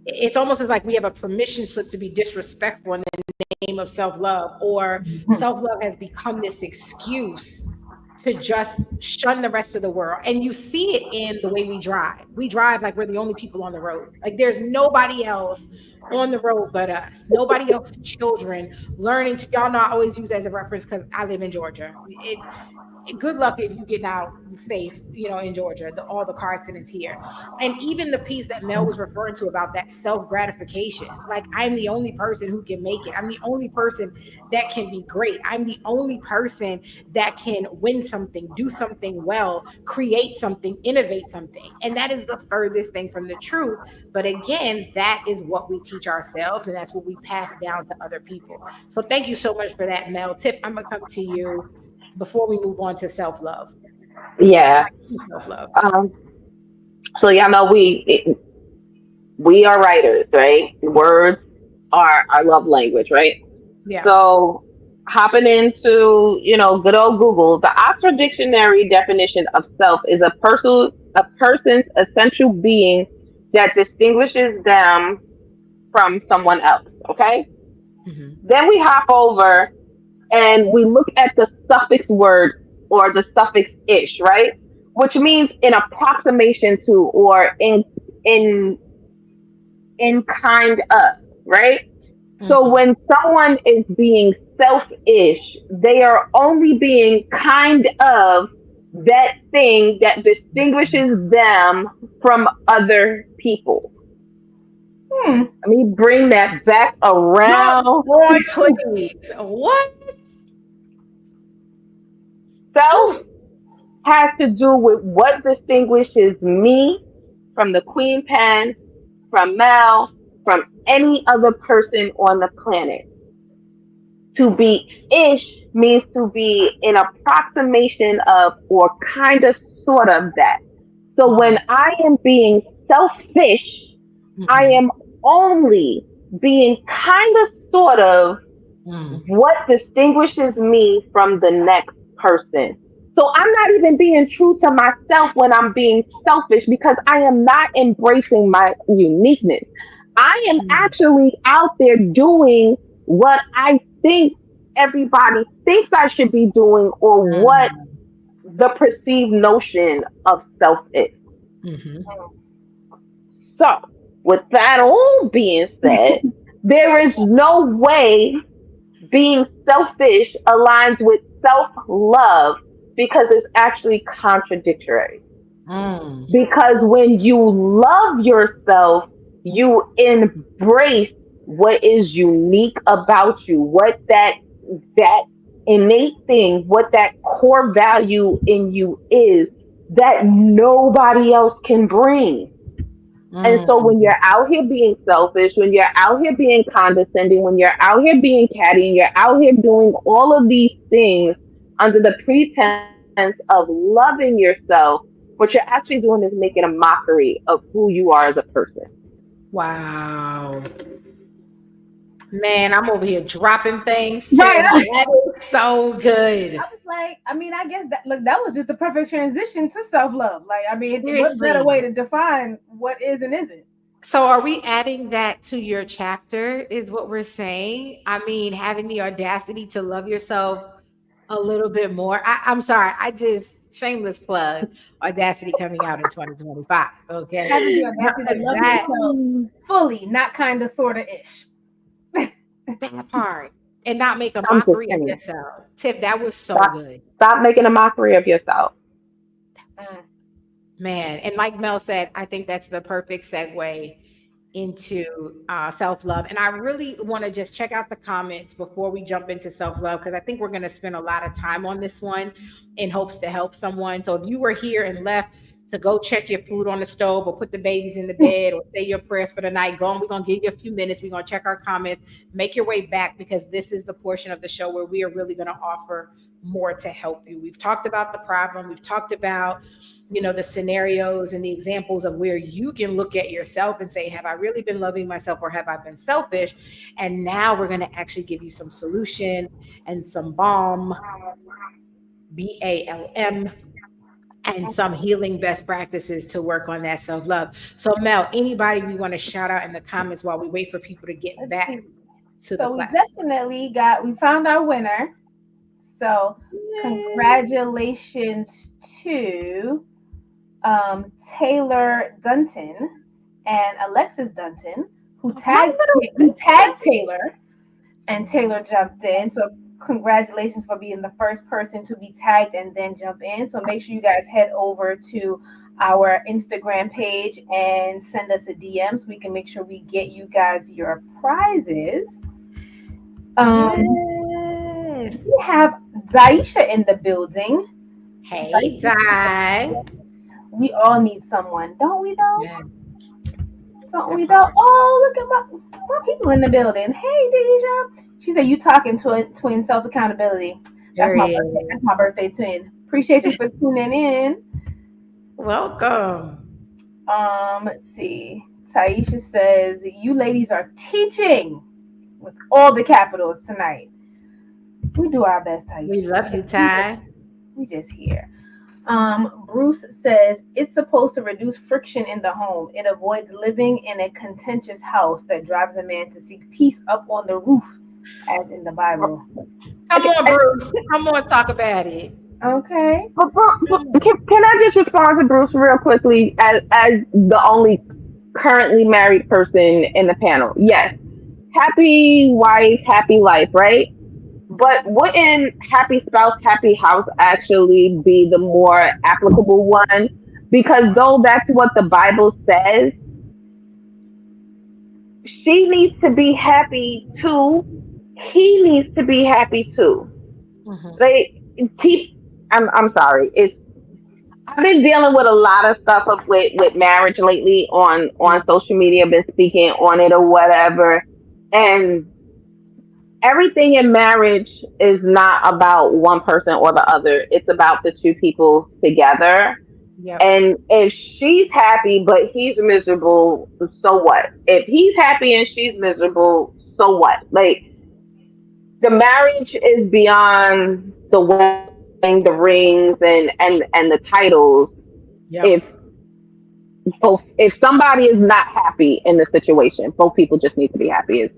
it's almost as like we have a permission slip to be disrespectful in the name of self-love, or self-love has become this excuse to just shun the rest of the world. And you see it in the way we drive like we're the only people on the road, like there's nobody else on the road but us, nobody else's children learning to, y'all know I always use that as a reference because I live in Georgia. It's good luck if you get out safe, in Georgia, all the car accidents here. And even the piece that Mel was referring to about that self gratification, like I'm the only person who can make it. I'm the only person that can be great. I'm the only person that can win something, do something well, create something, innovate something. And that is the furthest thing from the truth. But again, that is what we teach ourselves, and that's what we pass down to other people. So thank you so much for that, Mel. Tip, I'm going to come to you before we move on to self love. Yeah. Self love. Um. So y'all know we are writers, right? Words are our love language, right? Yeah. So hopping into, good old Google, the Oxford Dictionary definition of self is a person's essential being that distinguishes them from someone else. Okay. Hmm. Then we hop over and we look at the suffix word or the suffix ish, right? Which means in approximation to or in in kind of, right? So Hmm. when someone is being selfish, they are only being kind of that thing that distinguishes them from other people. Hmm. Let me bring that back Come around. on, please. What? Self has to do with what distinguishes me from the queen pen, from Mel, from any other person on the planet. To be ish means to be an approximation of or kind of sort of that. So when I am being selfish, I Hmm. am only being kind of sort of Hmm. what distinguishes me from the next person. So I'm not even being true to myself when I'm being selfish because I am not embracing my uniqueness. I am actually out there doing what I think everybody thinks I should be doing or what the perceived notion of self is. Hmm. So, with that all being said, there is no way being selfish aligns with self love because it's actually contradictory. Mm. Because when you love yourself, you embrace what is unique about you, what that innate thing, what that core value in you is that nobody else can bring. And so when Mm. you're out here being selfish, when you're out here being condescending, when you're out here being catty, and you're out here doing all of these things under the pretense of loving yourself, what you're actually doing is making a mockery of who you are as a person. Wow. Man, I'm over here dropping things, Right. Tiff. That is so I good. was like, I mean, I guess that look, that was just the perfect transition to self love. Like, I mean, what better way Seriously. to define what is and isn't? So are we adding that to your chapter is what we're saying? I mean, having the audacity to love yourself a little bit more. I'm sorry, I just shameless plug Audacity coming out in 2025. Okay. Having the No, audacity to love that yourself fully, not kind of, sort of ish. that part. And not make a I'm just mockery of saying. yourself. Tiff, that was so Stop, good. stop making a mockery of yourself. Mm. Man, and like Mel said, I think that's the perfect segue into self love. And I really want to just check out the comments before we jump into self love because I think we're going to spend a lot of time on this one in hopes to help someone. So if you were here and left to go check your food on the stove or put the babies in the bed or say your prayers for the night, go on. We're going to give you a few minutes. We're going to check our comments, make your way back because this is the portion of the show where we are really going to offer more to help you. We've talked about the problem. We've talked about the scenarios and the examples of where you can look at yourself and say, have I really been loving myself or have I been selfish? And now we're going to actually give you some solution and some BALM, and some healing best practices to work on that self-love. So Mel, anybody we want to shout out in the comments while we wait for people to get Let's back see. to the So we platform? definitely we found our winner. So congratulations to Taylor Dunton and Alexis Dunton, My who little tagged Taylor, and Taylor jumped in. So congratulations for being the first person to be tagged and then jump in. So make sure you guys head over to our Instagram page and send us a DM so we can make sure we get you guys your prizes. Um, yes. we have Zaisha in the building. Hey, Zaisha, Di. yes, we all need someone, don't we? Though, Yeah, don't that we? Though. part. Oh, look at my people in the building. Hey, Deja. She said you talking to a twin self accountability. That's my birthday. Period. That's my birthday twin. Appreciate you for tuning in. Welcome. Let's see. Taisha says, you ladies are teaching with all the capitals tonight. We do our best, We Taisha. love you, Ty. We just here. Bruce says it's supposed to reduce friction in the home. It avoids living in a contentious house that drives a man to seek peace up on the roof, as in the Bible. Come on, Bruce. Come on, talk about it. Okay. Can I just respond to Bruce real quickly as the only currently married person in the panel? Yes, happy wife, happy life, right? But wouldn't happy spouse, happy house actually be the more applicable one? Because though that's what the Bible says, she needs to be happy too. He needs to be happy too. Mhm. Like keep. I'm sorry. I've been dealing with a lot of stuff with marriage lately on social media. Been speaking on it or whatever, and everything in marriage is not about one person or the other. It's about the two people together. Yep. And if she's happy but he's miserable, so what? If he's happy and she's miserable, so what? Like the marriage is beyond the wedding, the rings, and the titles. If Yep. if somebody is not happy in the situation, both people just need to be happy. Is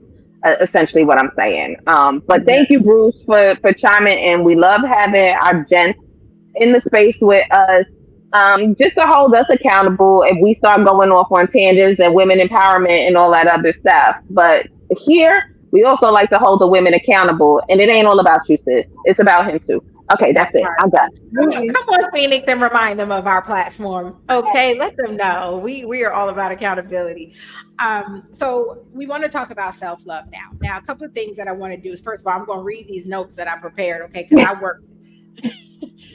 essentially what I'm saying. But thank you, Bruce, for chiming in. We love having our gents in the space with us. Just to hold us accountable if we start going off on tangents and women empowerment and all that other stuff. But here, we also like to hold the women accountable, and it ain't all about you, sis. It's about him too. Okay, That that's it. part. I'm done. Come on, Phoenix, and remind them of our platform. Okay, let them know we are all about accountability. So we want to talk about self love now. Now, a couple of things that I want to do is first of all, I'm going to read these notes that I prepared. Okay, because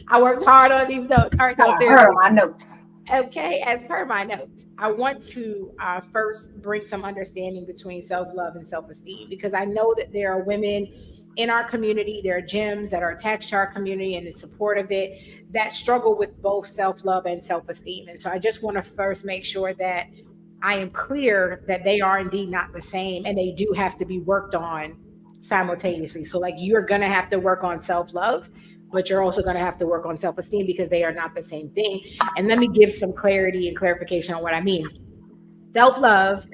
I worked hard on these notes. All right, no, I heard seriously. my notes. Okay, as per my notes, I want to first bring some understanding between self love and self esteem because I know that there are women in our community, there are gyms that are attached to our community and in support of it that struggle with both self love and self esteem. And so I just want to first make sure that I am clear that they are indeed not the same and they do have to be worked on simultaneously. So, like, you're going to have to work on self love, but you're also going to have to work on self esteem because they are not the same thing. And let me give some clarity and clarification on what I mean. Self love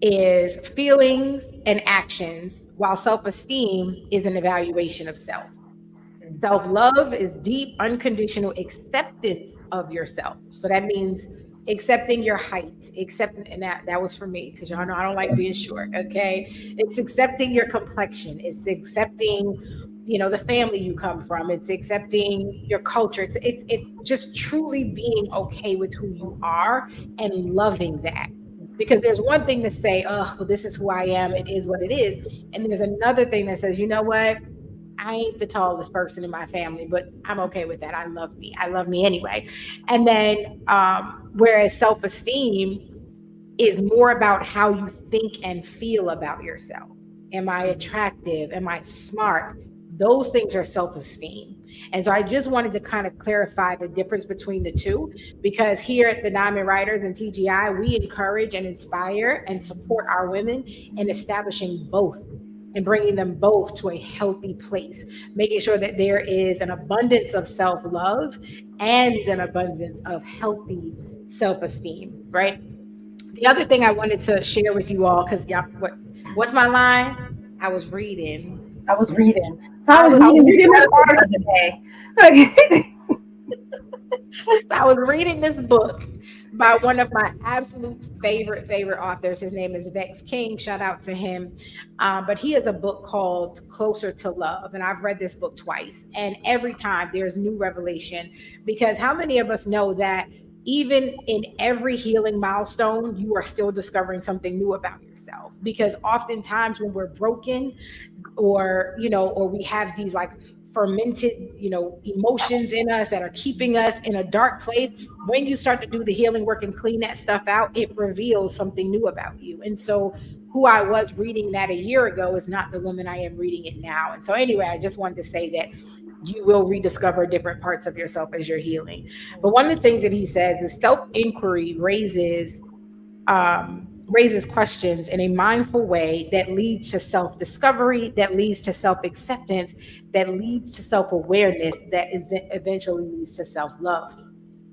is feelings and actions, while self esteem is an evaluation of self. Self love is deep, unconditional acceptance of yourself. So that means accepting your height, accepting, and that was for me because y'all know I don't like being short. Okay. It's accepting your complexion, it's accepting, the family you come from, it's accepting your culture. It's just truly being okay with who you are and loving that. Because there's one thing to say, oh, well, this is who I am, it is what it is. And there's another thing that says, you know what? I ain't the tallest person in my family, but I'm okay with that. I love me. I love me anyway. And then, whereas self esteem is more about how you think and feel about yourself. Am I attractive? Am I smart? Those things are self esteem. And so I just wanted to kind of clarify the difference between the two because here at the Diamond Writers and TGI, we encourage and inspire and support our women in establishing both and bringing them both to a healthy place, making sure that there is an abundance of self love and an abundance of healthy self esteem, right? The other thing I wanted to share with you all, because y'all, what's my line? I was reading. I was reading. So I I was was reading this Reading this article article. the other day. Okay. I was reading this book by one of my absolute favorite authors. His name is Vex King. Shout out to him. But he has a book called Closer to Love, and I've read this book twice. And every time there's new revelation, because how many of us know that even in every healing milestone, you are still discovering something new about yourself? Because oftentimes when we're broken, or we have these like fermented emotions in us that are keeping us in a dark place, when you start to do the healing work and clean that stuff out, it reveals something new about you. And so who I was reading that a year ago is not the woman I am reading it now. And so anyway, I just wanted to say that you will rediscover different parts of yourself as you're healing. But one of the things that he says is self inquiry raises raises questions in a mindful way that leads to self discovery, that leads to self acceptance, that leads to self awareness, that eventually leads to self love.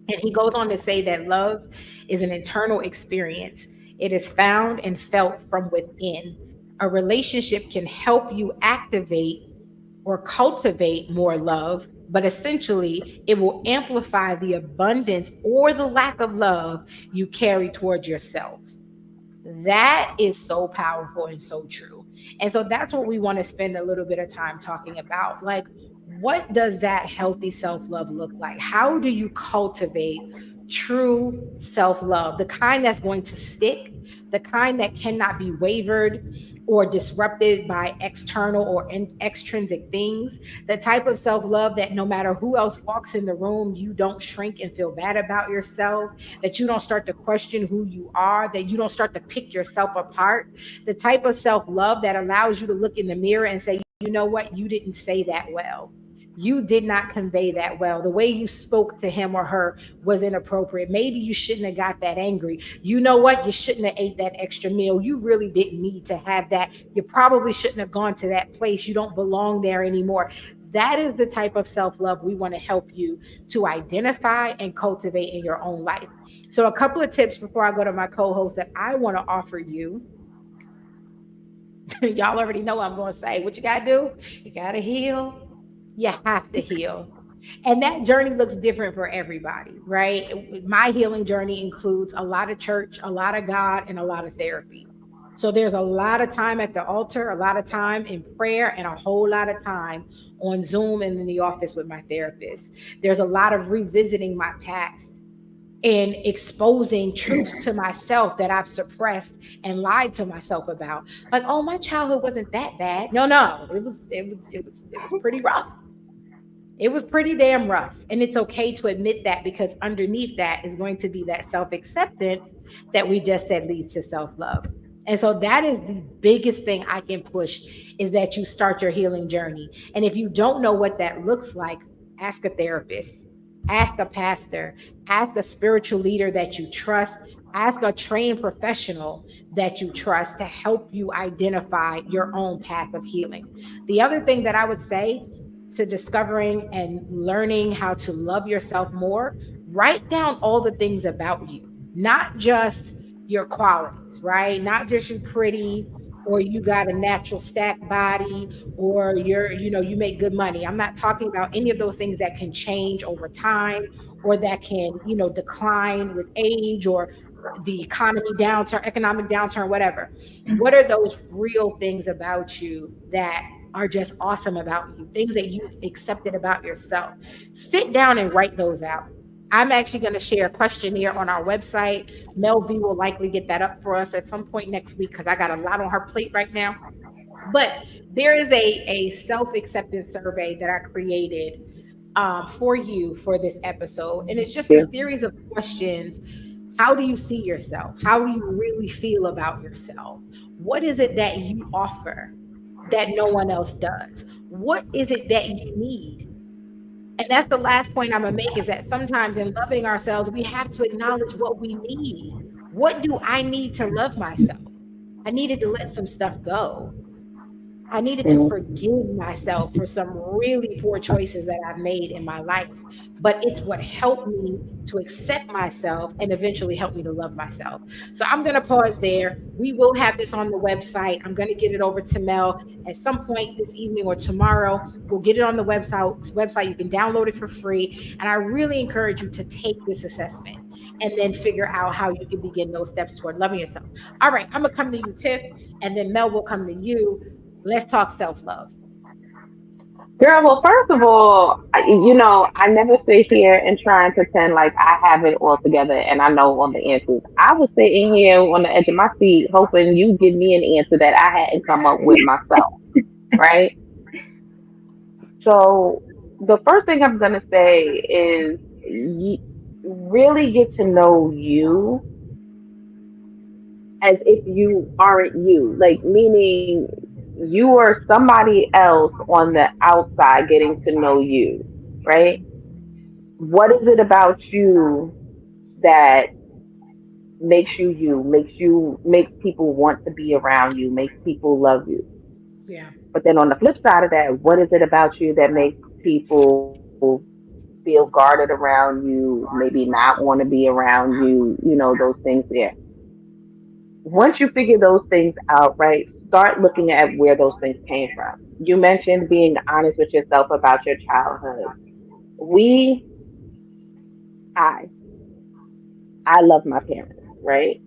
And he goes on to say that love is an internal experience, it is found and felt from within. A relationship can help you activate or cultivate more love, but essentially it will amplify the abundance or the lack of love you carry towards yourself. That is so powerful and so true. And so that's what we want to spend a little bit of time talking about. Like, what does that healthy self love look like? How do you cultivate true self love? The kind that's going to stick, the kind that cannot be wavered or disrupted by external or extrinsic things, the type of self love that no matter who else walks in the room, you don't shrink and feel bad about yourself, that you don't start to question who you are, that you don't start to pick yourself apart, the type of self love that allows you to look in the mirror and say, you know what, you didn't say that well. You did not convey that well. The way you spoke to him or her was inappropriate. Maybe you shouldn't have got that angry. You know what? You shouldn't have ate that extra meal. You really didn't need to have that. You probably shouldn't have gone to that place. You don't belong there anymore. That is the type of self love we want to help you to identify and cultivate in your own life. So, a couple of tips before I go to my co host that I want to offer you. Y'all already know what I'm going to say. What you got to do? You got to heal. You have to heal. And that journey looks different for everybody, right? My healing journey includes a lot of church, a lot of God, and a lot of therapy. So there's a lot of time at the altar, a lot of time in prayer, and a whole lot of time on Zoom and in the office with my therapist. There's a lot of revisiting my past and exposing truths to myself that I've suppressed and lied to myself about. Like, oh, my childhood wasn't that bad. No, no, it was pretty rough. It was pretty damn rough. And it's okay to admit that, because underneath that is going to be that self acceptance that we just said leads to self love. And so that is the biggest thing I can push, is that you start your healing journey. And if you don't know what that looks like, ask a therapist, ask a pastor, ask a spiritual leader that you trust, ask a trained professional that you trust to help you identify your own path of healing. The other thing that I would say to discovering and learning how to love yourself more, write down all the things about you, not just your qualities, right? Not just you pretty, or you got a natural stack body, or you make good money. I'm not talking about any of those things that can change over time, or that can, decline with age, or the economic downturn, whatever. What are those real things about you that are just awesome about you, things that you've accepted about yourself? Sit down and write those out. I'm actually going to share a questionnaire on our website. Mel V will likely get that up for us at some point next week, because I got a lot on her plate right now. But there is a self acceptance survey that I created for you for this episode. And it's just a Yeah. series of questions. How do you see yourself? How do you really feel about yourself? What is it that you offer that no one else does? What is it that you need? And that's the last point I'm going to make, is that sometimes in loving ourselves, we have to acknowledge what we need. What do I need to love myself? I needed to let some stuff go. I needed to Mhm. forgive myself for some really poor choices that I've made in my life. But it's what helped me to accept myself and eventually helped me to love myself. So I'm going to pause there. We will have this on the website. I'm going to get it over to Mel at some point this evening or tomorrow. We'll get it on the website. You can download it for free. And I really encourage you to take this assessment and then figure out how you can begin those steps toward loving yourself. All right, I'm going to come to you, Tiff, and then Mel will come to you. Let's talk self love. Girl, well, first of all, I never sit here and try and pretend like I have it all together and I know all the answers. I was sitting here on the edge of my seat hoping you give me an answer that I hadn't come up with myself, right? So, the first thing I'm going to say is really get to know you as if you aren't you. Like, meaning you are somebody else on the outside getting to know you, right? What is it about you that makes you, makes people want to be around you, makes people love you. Yeah. But then on the flip side of that, what is it about you that makes people feel guarded around you, maybe not want to be around you, those things there. Once you figure those things out, right, start looking at where those things came from. You mentioned being honest with yourself about your childhood. We, I, I love my parents, right?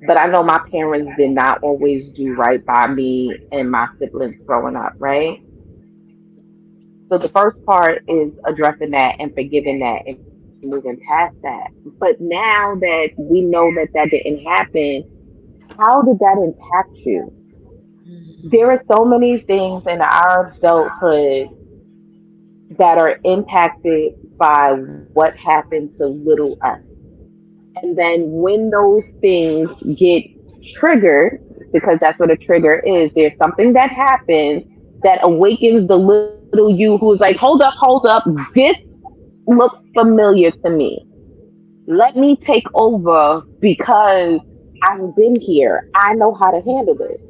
But I know my parents did not always do right by me and my siblings growing up, right? So the first part is addressing that and forgiving that and moving past that. But now that we know that that didn't happen, how did that impact you? There Mhm. are so many things in our adulthood that are impacted by what happened to little us. And then when those things get triggered, because that's what a trigger is, there's something that happens that awakens the little you who's like, hold up, this looks familiar to me. Let me take over because I've been here. I know how to handle this. But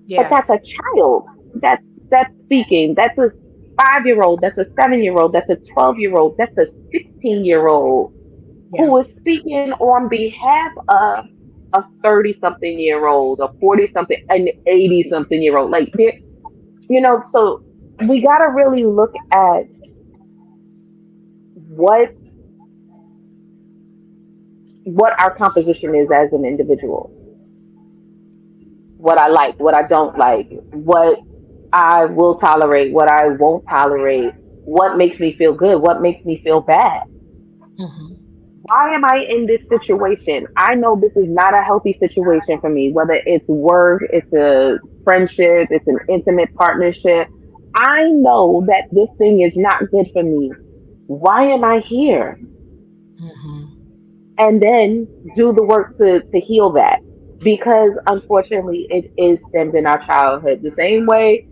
Yeah. that's a child. That's speaking. That's a 5-year-old. That's a 7-year-old. That's a 12-year-old. That's a 16-year-old Yeah. who is speaking on behalf of a 30-something-year-old, a 40-something, an 80-something-year-old. Like there, so we got to really look at what what our composition is as an individual. What I like, what I don't like, what I will tolerate, what I won't tolerate, what makes me feel good, what makes me feel bad. Mhm. Why am I in this situation? I know this is not a healthy situation for me, whether it's work, it's a friendship, it's an intimate partnership. I know that this thing is not good for me. Why am I here? Mhm. And then do the work to heal that. Because unfortunately, it is stemmed in our childhood. The same way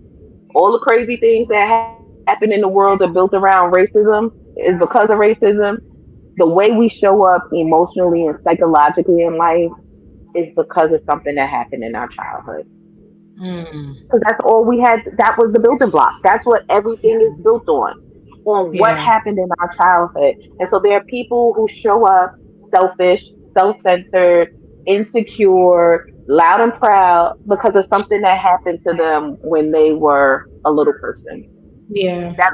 all the crazy things that happen in the world are built around racism is because of racism. The way we show up emotionally and psychologically in life is because of something that happened in our childhood. Mm. Because that's all we had. That was the building block. That's what everything is built on what Yeah. happened in our childhood. And so there are people who show up selfish, self-centered, insecure, loud and proud because of something that happened to them when they were a little person. Yeah. That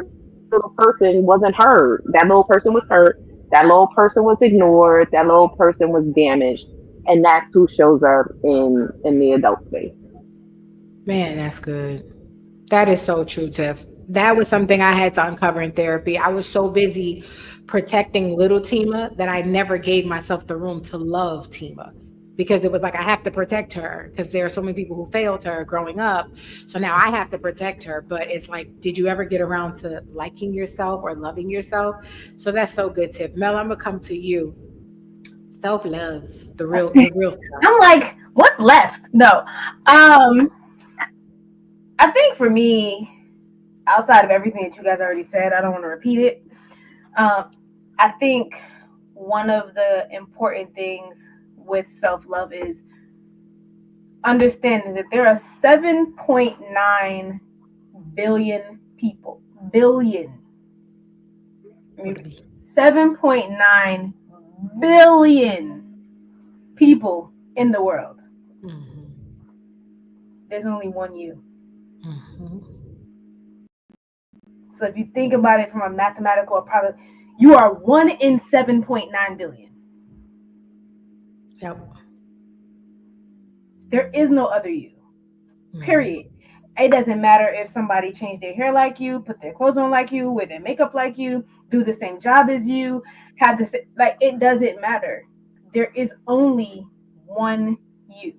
little person wasn't heard. That little person was hurt. That little person was ignored. That little person was damaged. And that's who shows up in the adult space. Man, that's good. That is so true, Tiff. That was something I had to uncover in therapy. I was so busy protecting little Tima that I never gave myself the room to love Tima because it was like I have to protect her because there are so many people who failed her growing up. So now I have to protect her. But it's like, did you ever get around to liking yourself or loving yourself? So that's so good, Tiff. Mel, I'm gonna come to you. Self love, the real stuff. I'm like, what's left? No. I think for me, outside of everything that you guys already said, I don't want to repeat it. Um, I think one of the important things with self love is understanding that there are 7.9 billion people. Billion. I With a mean, B. 7.9 billion people in the world. Mm-hmm. There's only one you. Mm-hmm. So if you think about it from a mathematical approach, you are one in 7.9 billion. Yep. There is no other you. Mm-hmm. Period. It doesn't matter if somebody changed their hair like you, put their clothes on like you, wear their makeup like you, do the same job as you, have the same, like it doesn't matter. There is only one you.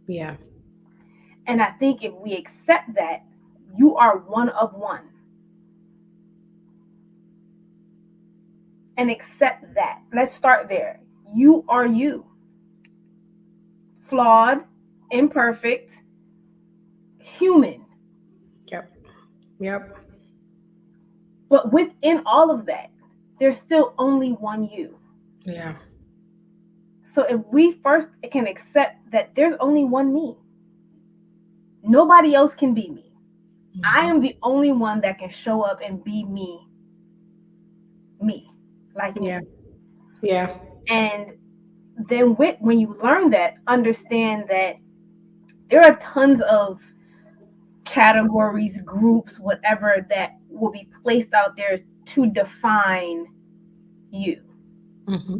Yeah. And I think if we accept that, you are one of one and accept that. Let's start there. You are you. Flawed, imperfect, human. Yep. Yep. But within all of that, there's still only one you. Yeah. So if we first can accept that there's only one me, nobody else can be me. I am the only one that can show up and be me, me, like Yeah. me. Yeah. And then when you learn that, understand that there are tons of categories, groups, whatever that will be placed out there to define you. Hmm.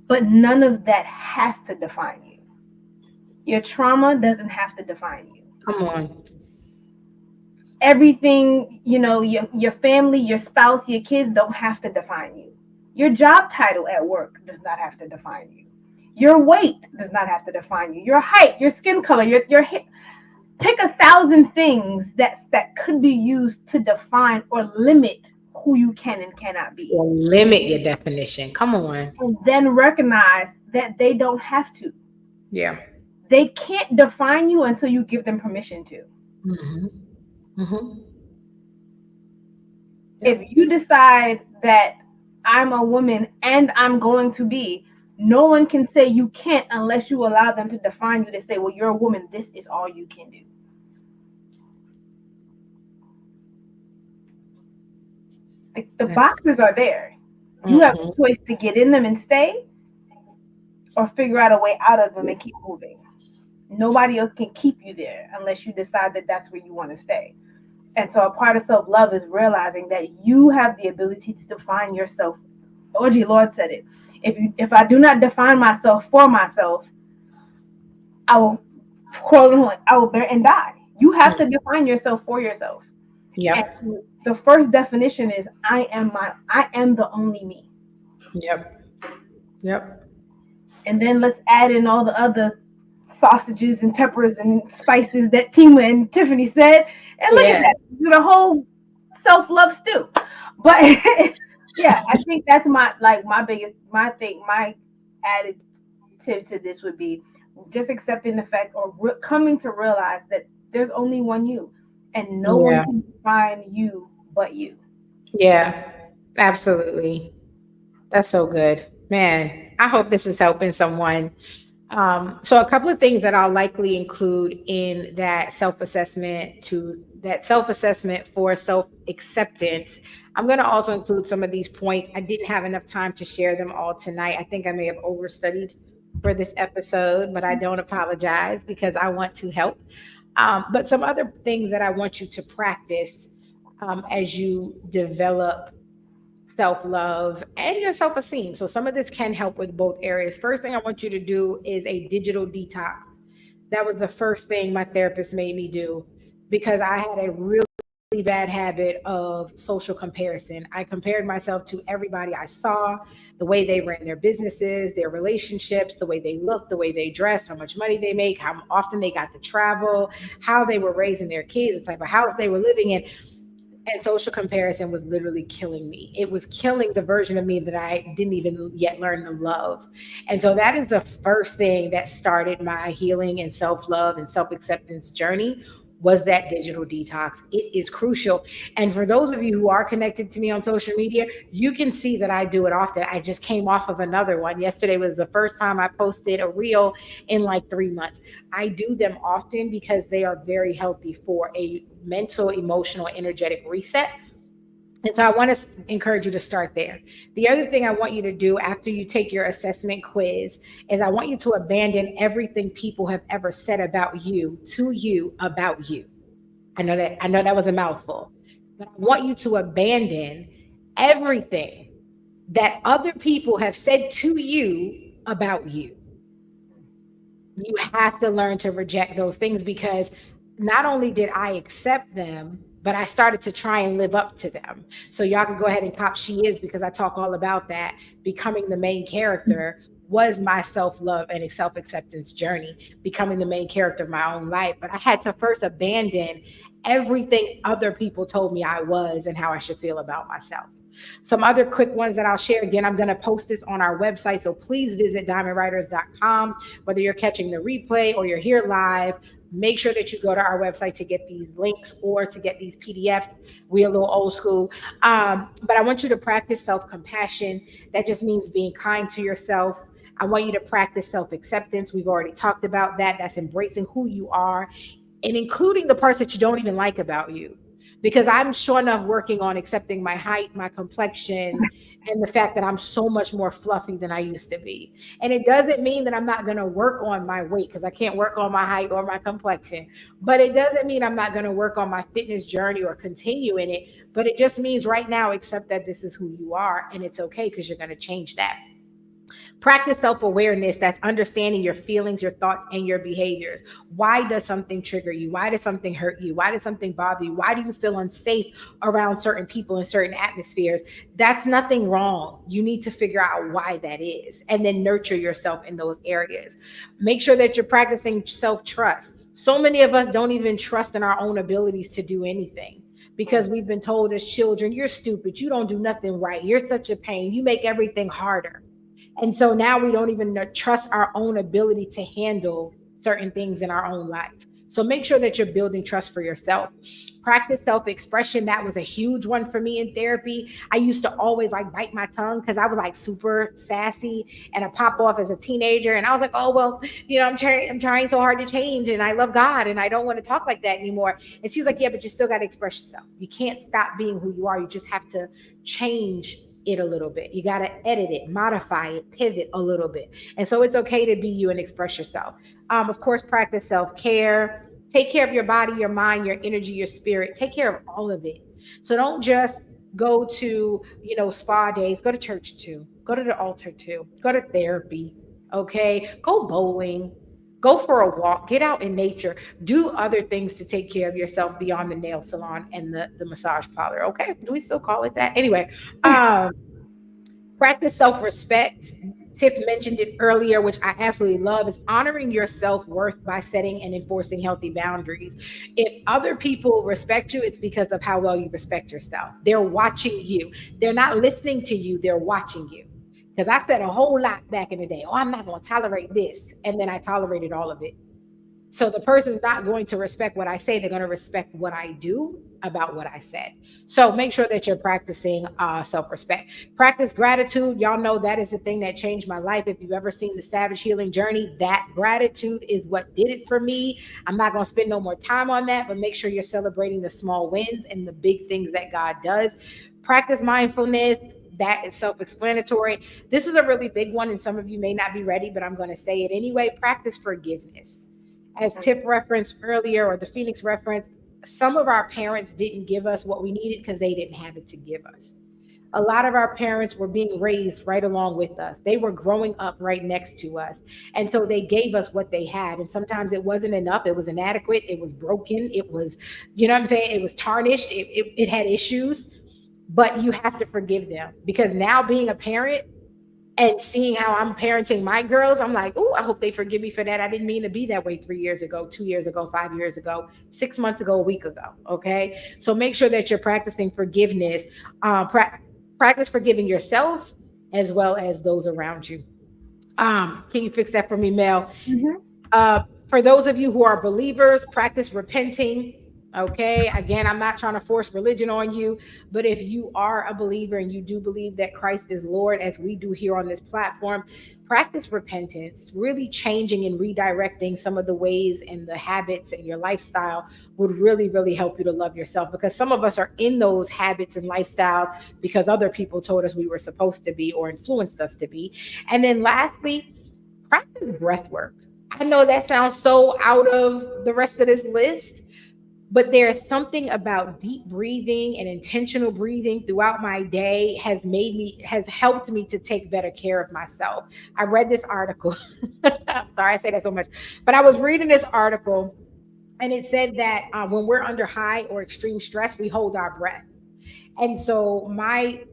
But none of that has to define you. Your trauma doesn't have to define you. Come on. Everything, your family, your spouse, your kids don't have to define you. Your job title at work does not have to define you. Your weight does not have to define you. Your height, your skin color, your hair. Pick 1,000 things that could be used to define or limit who you can and cannot be. Or limit your definition. Come on. And then recognize that they don't have to. Yeah. They can't define you until you give them permission to. Hmm. Hmm. If you decide that I'm a woman and I'm going to be, no one can say you can't unless you allow them to define you to say, well, you're a woman, this is all you can do. The That's, boxes are there. You have a choice to get in them and stay, or figure out a way out of them and keep moving. Nobody else can keep you there unless you decide that that's where you want to stay. And so a part of self-love is realizing that you have the ability to define yourself. OG Lord said it. If I do not define myself for myself, I will I will bear and die. You have to define yourself for yourself. yep. And the first definition is I am the only me. Yep. Yep. And then let's add in all the other sausages and peppers and spices that Tima and Tiffany said. And look at that. The whole self-love stew. But yeah, I think that's my additive to this would be just accepting the fact or coming to realize that there's only one you and no one can define you but you. Yeah. Absolutely. That's so good. Man, I hope this is helping someone. So a couple of things that I'll likely include in that self-assessment for self-acceptance. I'm going to also include some of these points. I didn't have enough time to share them all tonight. I think I may have overstudied for this episode, but I don't apologize because I want to help. But some other things that I want you to practice as you develop self love and your self esteem. So, some of this can help with both areas. First thing I want you to do is a digital detox. That was the first thing my therapist made me do because I had a really bad habit of social comparison. I compared myself to everybody I saw, the way they ran their businesses, their relationships, the way they looked, the way they dressed, how much money they make, how often they got to travel, how they were raising their kids, the type of house they were living in. And social comparison was literally killing me. It was killing the version of me that I didn't even yet learn to love. And so that is the first thing that started my healing and self-love and self-acceptance journey was that digital detox. It is crucial. And for those of you who are connected to me on social media, you can see that I do it often. I just came off of another one. Yesterday was the first time I posted a reel in like 3 months. I do them often because they are very healthy for a mental, emotional, energetic reset. And so I want to encourage you to start there. The other thing I want you to do after you take your assessment quiz is I want you to abandon everything people have ever said about you to you about you. I know that was a mouthful, but I want you to abandon everything that other people have said to you about you. You have to learn to reject those things because not only did I accept them, but I started to try and live up to them. So y'all can go ahead and cop She Is because I talk all about that. Becoming the main character was my self-love and self-acceptance journey, becoming the main character of my own life. But I had to first abandon everything other people told me I was and how I should feel about myself. Some other quick ones that I'll share. Again, I'm going to post this on our website. So please visit diamondwriters.com. Whether you're catching the replay or you're here live, make sure that you go to our website to get these links or to get these PDFs. We're a little old school. But I want you to practice self compassion. That just means being kind to yourself. I want you to practice self acceptance. We've already talked about that. That's embracing who you are and including the parts that you don't even like about you. Because I'm sure enough working on accepting my height, my complexion, and the fact that I'm so much more fluffy than I used to be. And it doesn't mean that I'm not going to work on my weight because I can't work on my height or my complexion. But it doesn't mean I'm not going to work on my fitness journey or continue in it. But it just means right now, accept that this is who you are and it's okay because you're going to change that. Practice self awareness. That's understanding your feelings, your thoughts, and your behaviors. Why does something trigger you? Why does something hurt you? Why does something bother you? Why do you feel unsafe around certain people in certain atmospheres? That's nothing wrong. You need to figure out why that is and then nurture yourself in those areas. Make sure that you're practicing self trust. So many of us don't even trust in our own abilities to do anything because we've been told as children, you're stupid. You don't do nothing right. You're such a pain. You make everything harder. And so now we don't even trust our own ability to handle certain things in our own life. So make sure that you're building trust for yourself. Practice self expression. That was a huge one for me in therapy. I used to always like bite my tongue because I was like super sassy and I pop off as a teenager. And I was like, oh, well, I'm trying so hard to change and I love God and I don't want to talk like that anymore. And she's like, yeah, but you still got to express yourself. You can't stop being who you are. You just have to change it a little bit. You got to edit it, modify it, pivot a little bit. And so it's okay to be you and express yourself. Of course, practice self-care. Take care of your body, your mind, your energy, your spirit. Take care of all of it. So don't just go to, spa days, go to church too, go to the altar too, go to therapy. Okay. Go bowling, go for a walk, get out in nature, do other things to take care of yourself beyond the nail salon and the massage parlor. Okay. Do we still call it that? Anyway, um, practice self respect. Tiff mentioned it earlier, which I absolutely love, is honoring your self worth by setting and enforcing healthy boundaries. If other people respect you, it's because of how well you respect yourself. They're watching you, they're not listening to you, they're watching you. Because I said a whole lot back in the day, oh, I'm not going to tolerate this. And then I tolerated all of it. So the person's not going to respect what I say. They're going to respect what I do about what I said. So make sure that you're practicing self-respect. Practice gratitude. Y'all know that is the thing that changed my life. If you've ever seen the Savage Healing Journey, that gratitude is what did it for me. I'm not going to spend no more time on that, but make sure you're celebrating the small wins and the big things that God does. Practice mindfulness. That is self-explanatory. This is a really big one, and some of you may not be ready, but I'm going to say it anyway. Practice forgiveness. As Tiff referenced earlier, or the Phoenix reference, some of our parents didn't give us what we needed because they didn't have it to give us. A lot of our parents were being raised right along with us. They were growing up right next to us. And so they gave us what they had. And sometimes it wasn't enough. It was inadequate. It was broken. It was, you know what I'm saying? It was tarnished. It had issues. But you have to forgive them because now being a parent, and seeing how I'm parenting my girls, I'm like, oh, I hope they forgive me for that. I didn't mean to be that way 3 years ago, 2 years ago, 5 years ago, 6 months ago, a week ago. Okay. So make sure that you're practicing forgiveness. Practice forgiving yourself as well as those around you. Can you fix that for me, Mel? Mm-hmm. For those of you who are believers, practice repenting. Okay. Again, I'm not trying to force religion on you, but if you are a believer and you do believe that Christ is Lord, as we do here on this platform, practice repentance. Really changing and redirecting some of the ways and the habits and your lifestyle would really, really help you to love yourself, because some of us are in those habits and lifestyles because other people told us we were supposed to be or influenced us to be. And then lastly, practice breath work. I know that sounds so out of the rest of this list, but there is something about deep breathing and intentional breathing throughout my day has helped me to take better care of myself. I read this article. Sorry I say that so much, but I was reading this article and it said that when we're under high or extreme stress, we hold our breath. And so my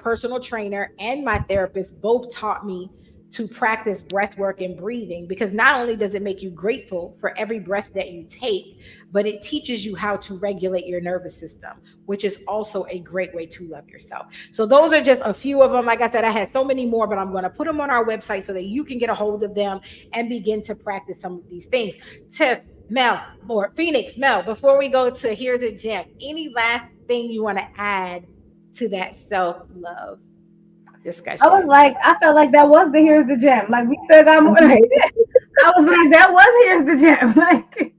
personal trainer and my therapist both taught me to practice breath work and breathing, because not only does it make you grateful for every breath that you take, but it teaches you how to regulate your nervous system, which is also a great way to love yourself. So those are just a few of them. Like I said, I had so many more, but I'm going to put them on our website so that you can get a hold of them and begin to practice some of these things. Tiff, Mel, or Phoenix, Mel, before we go to Here's a Gem, any last thing you want to add to that self love I was discussion? like, I felt like that was the here's the gem. Like we still got more. Like, I was like, that was here's the gem. Like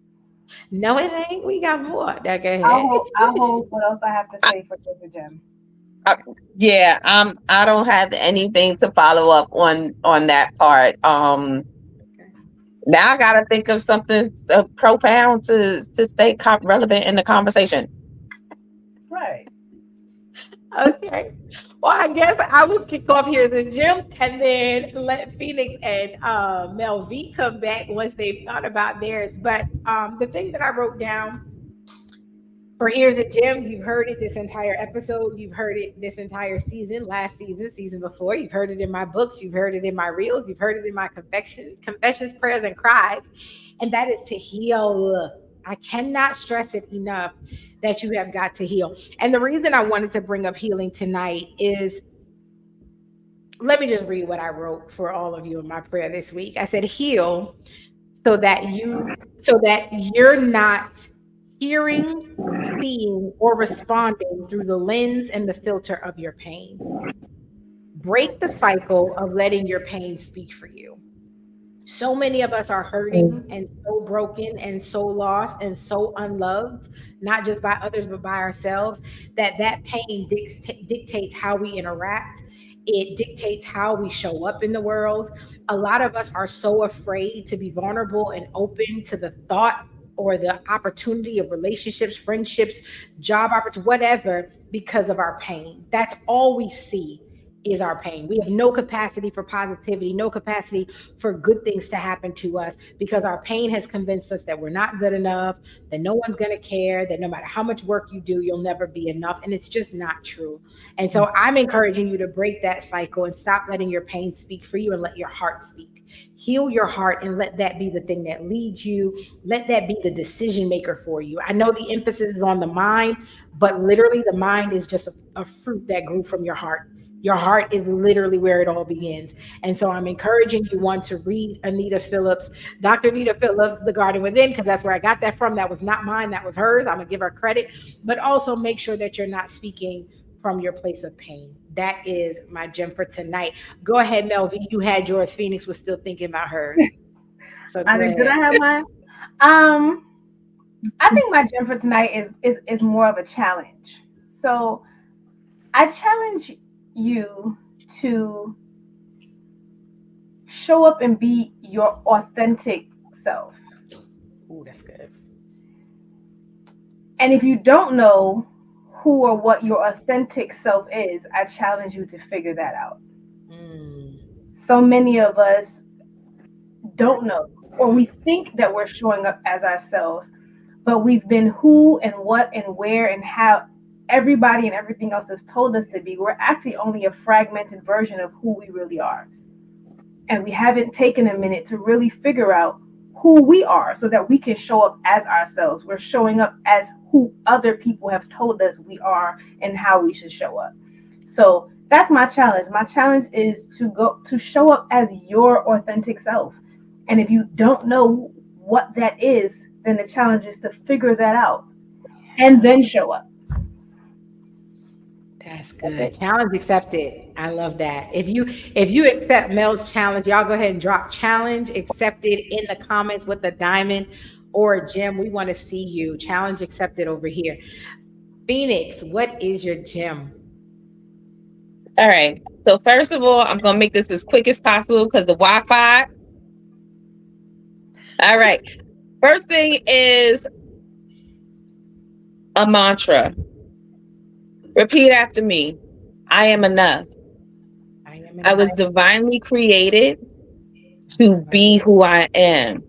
No, it ain't. We got more. Now go ahead. I'll hold what else I have to I, say for here's the gem. yeah, I don't have anything to follow up on that part. Now I gotta think of something profound to stay relevant in the conversation. Right. Okay. Well, I guess I will kick off here the gym and then let Phoenix and Mel V come back once they've thought about theirs. But the thing that I wrote down for Here's a Gym, you've heard it this entire episode. You've heard it this entire season, last season, season before. You've heard it in my books. You've heard it in my reels. You've heard it in my confessions, prayers, and cries. And that is to heal. I cannot stress it enough that you have got to heal. And the reason I wanted to bring up healing tonight is, let me just read what I wrote for all of you in my prayer this week. I said, heal so that you're not hearing, seeing, or responding through the lens and the filter of your pain. Break the cycle of letting your pain speak for you. So many of us are hurting and so broken and so lost and so unloved, not just by others but by ourselves, that pain dictates how we interact. It dictates how we show up in the world. A lot of us are so afraid to be vulnerable and open to the thought or the opportunity of relationships, friendships, job opportunities, whatever, because of our pain. That's all we see is our pain. We have no capacity for positivity, no capacity for good things to happen to us, because our pain has convinced us that we're not good enough, that no one's going to care, that no matter how much work you do, you'll never be enough. And it's just not true. And so I'm encouraging you to break that cycle and stop letting your pain speak for you and let your heart speak. Heal your heart and let that be the thing that leads you. Let that be the decision maker for you. I know the emphasis is on the mind, but literally the mind is just a fruit that grew from your heart. Your heart is literally where it all begins. And so I'm encouraging you, one, to read Anita Phillips, Dr. Anita Phillips, The Garden Within, because that's where I got that from. That was not mine, that was hers. I'm going to give her credit. But also make sure that you're not speaking from your place of pain. That is my gem for tonight. Go ahead, Melvin. You had yours. Phoenix was still thinking about hers. So I go think did ahead. I have mine? Um, I think my gem for tonight is more of a challenge. So I challenge you to show up and be your authentic self. Ooh, that's good. And if you don't know who or what your authentic self is, I challenge you to figure that out. Mm. So many of us don't know, or we think that we're showing up as ourselves, but we've been who and what and where and how everybody and everything else has told us to be. We're actually only a fragmented version of who we really are. And we haven't taken a minute to really figure out who we are so that we can show up as ourselves. We're showing up as who other people have told us we are and how we should show up. So that's my challenge. My challenge is to show up as your authentic self. And if you don't know what that is, then the challenge is to figure that out and then show up. That's good. Challenge accepted. I love that. If you accept Mel's challenge, y'all go ahead and drop challenge accepted in the comments with a diamond or a gem. We want to see you. Challenge accepted over here. Phoenix, what is your gem? All right. So first of all, I'm gonna make this as quick as possible because the Wi-Fi. All right. First thing is a mantra. Repeat after me. I am enough. I am I enough. was divinely created to be who I am,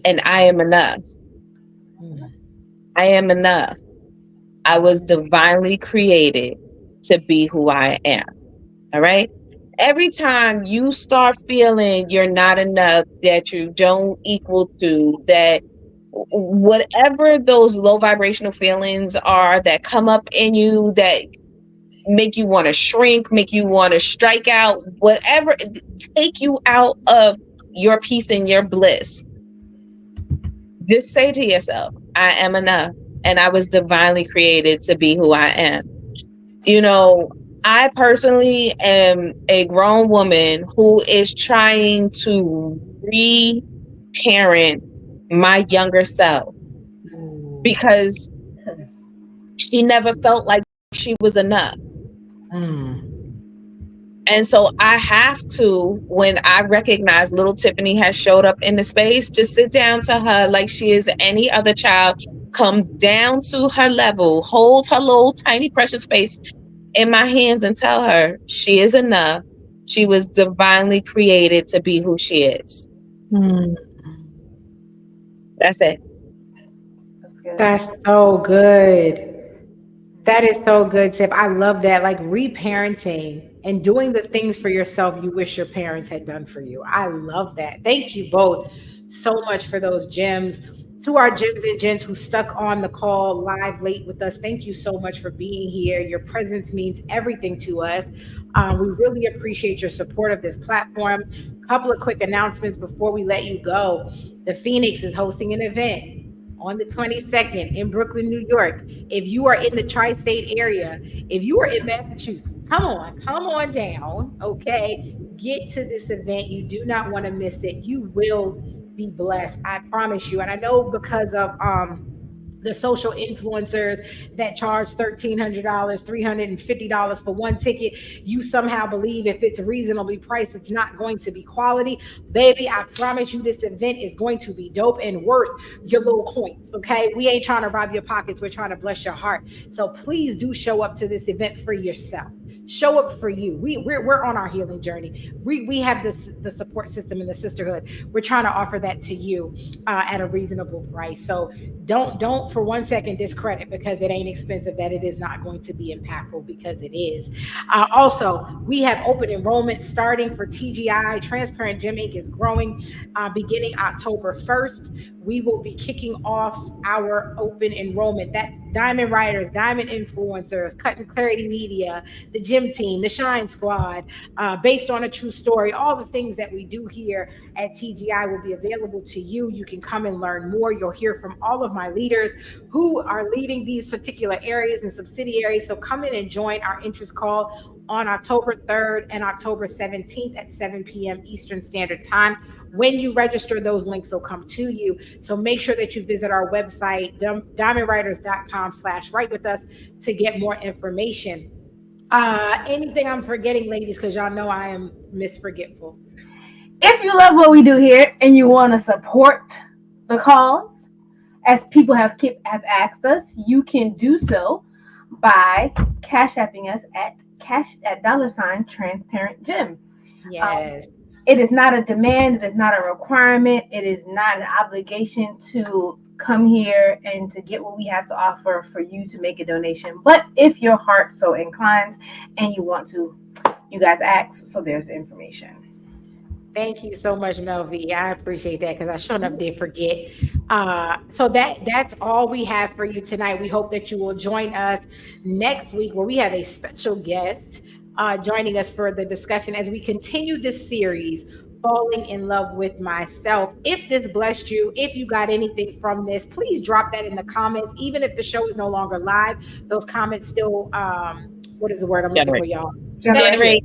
and I am enough. Mm. I am enough. I was divinely created to be who I am. All right. Every time you start feeling you're not enough, that you don't equal to, that whatever those low vibrational feelings are that come up in you that make you want to shrink, make you want to strike out, whatever, take you out of your peace and your bliss, just say to yourself, I am enough and I was divinely created to be who I am. You know, I personally am a grown woman who is trying to re-parent my younger self Ooh. because she never felt like she was enough. Mm. And so I have to, when I recognize little Tiffany has showed up in the space, just sit down to her like she is any other child, come down to her level, hold her little tiny precious face in my hands and tell her she is enough. She was divinely created to be who she is. Mm. That's it. That's good. That's so good. That is so good, Tip. I love that. Like reparenting and doing the things for yourself you wish your parents had done for you. I love that. Thank you both so much for those gems. To our gems and gents who stuck on the call live late with us, thank you so much for being here. Your presence means everything to us. We really appreciate your support of this platform. Couple of quick announcements before we let you go. The Phoenix is hosting an event on the 22nd in Brooklyn, New York. If you are in the tri state area, if you are in Massachusetts, come on down. Okay. Get to this event. You do not want to miss it. You will be blessed. I promise you. And I know because of, the social influencers that charge $1,300, $350 for one ticket. You somehow believe if it's reasonably priced, it's not going to be quality. Baby, I promise you this event is going to be dope and worth your little coins. Okay. We ain't trying to rob your pockets. We're trying to bless your heart. So please do show up to this event for yourself. Show up for you. We're on our healing journey. We have this the support system and the sisterhood. We're trying to offer that to you at a reasonable price. So don't for one second discredit because it ain't expensive that it is not going to be impactful because it is. Also, we have open enrollment starting for TGI. Transparent Gym Inc. is growing beginning October 1st. We will be kicking off our open enrollment. That's Diamond Writers, Diamond Influencers, Cut and Clarity Media, the Gym Team, the Shine Squad, based on a true story. All the things that we do here at TGI will be available to you. You can come and learn more. You'll hear from all of my leaders who are leading these particular areas and subsidiaries. So come in and join our interest call on October 3rd and October 17th at 7 p.m. Eastern Standard Time. When you register, those links will come to you. So make sure that you visit our website, diamondwriters.com/write with us to get more information. Anything I'm forgetting, ladies, because y'all know I am misforgetful. If you love what we do here and you want to support the cause, as people have asked us, you can do so by cash apping us at $transparent gym. Yes. It is not a demand. It is not a requirement. It is not an obligation to come here and to get what we have to offer for you to make a donation. But if your heart so inclines and you want to, you guys ask. So there's the information. Thank you so much, Melvie. I appreciate that because I sure enough did forget. So that's all we have for you tonight. We hope that you will join us next week where we have a special guest joining us for the discussion as we continue this series, Falling in Love with Myself. If this blessed you, if you got anything from this, please drop that in the comments. Even if the show is no longer live, those comments still, what is the word I'm looking for, y'all? Thank you. Generate.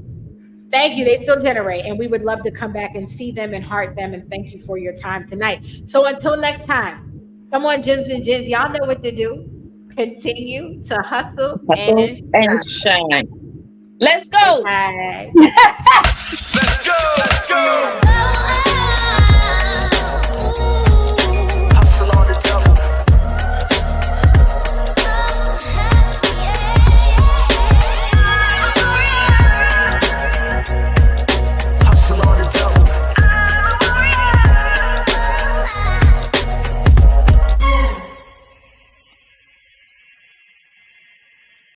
Thank you. They still generate, and we would love to come back and see them and heart them. And thank you for your time tonight. So until next time, come on, Jims and Jins. Y'all know what to do. Continue to hustle Hustle and and shine. shine. Let's go. Bye. Let's go. Let's go.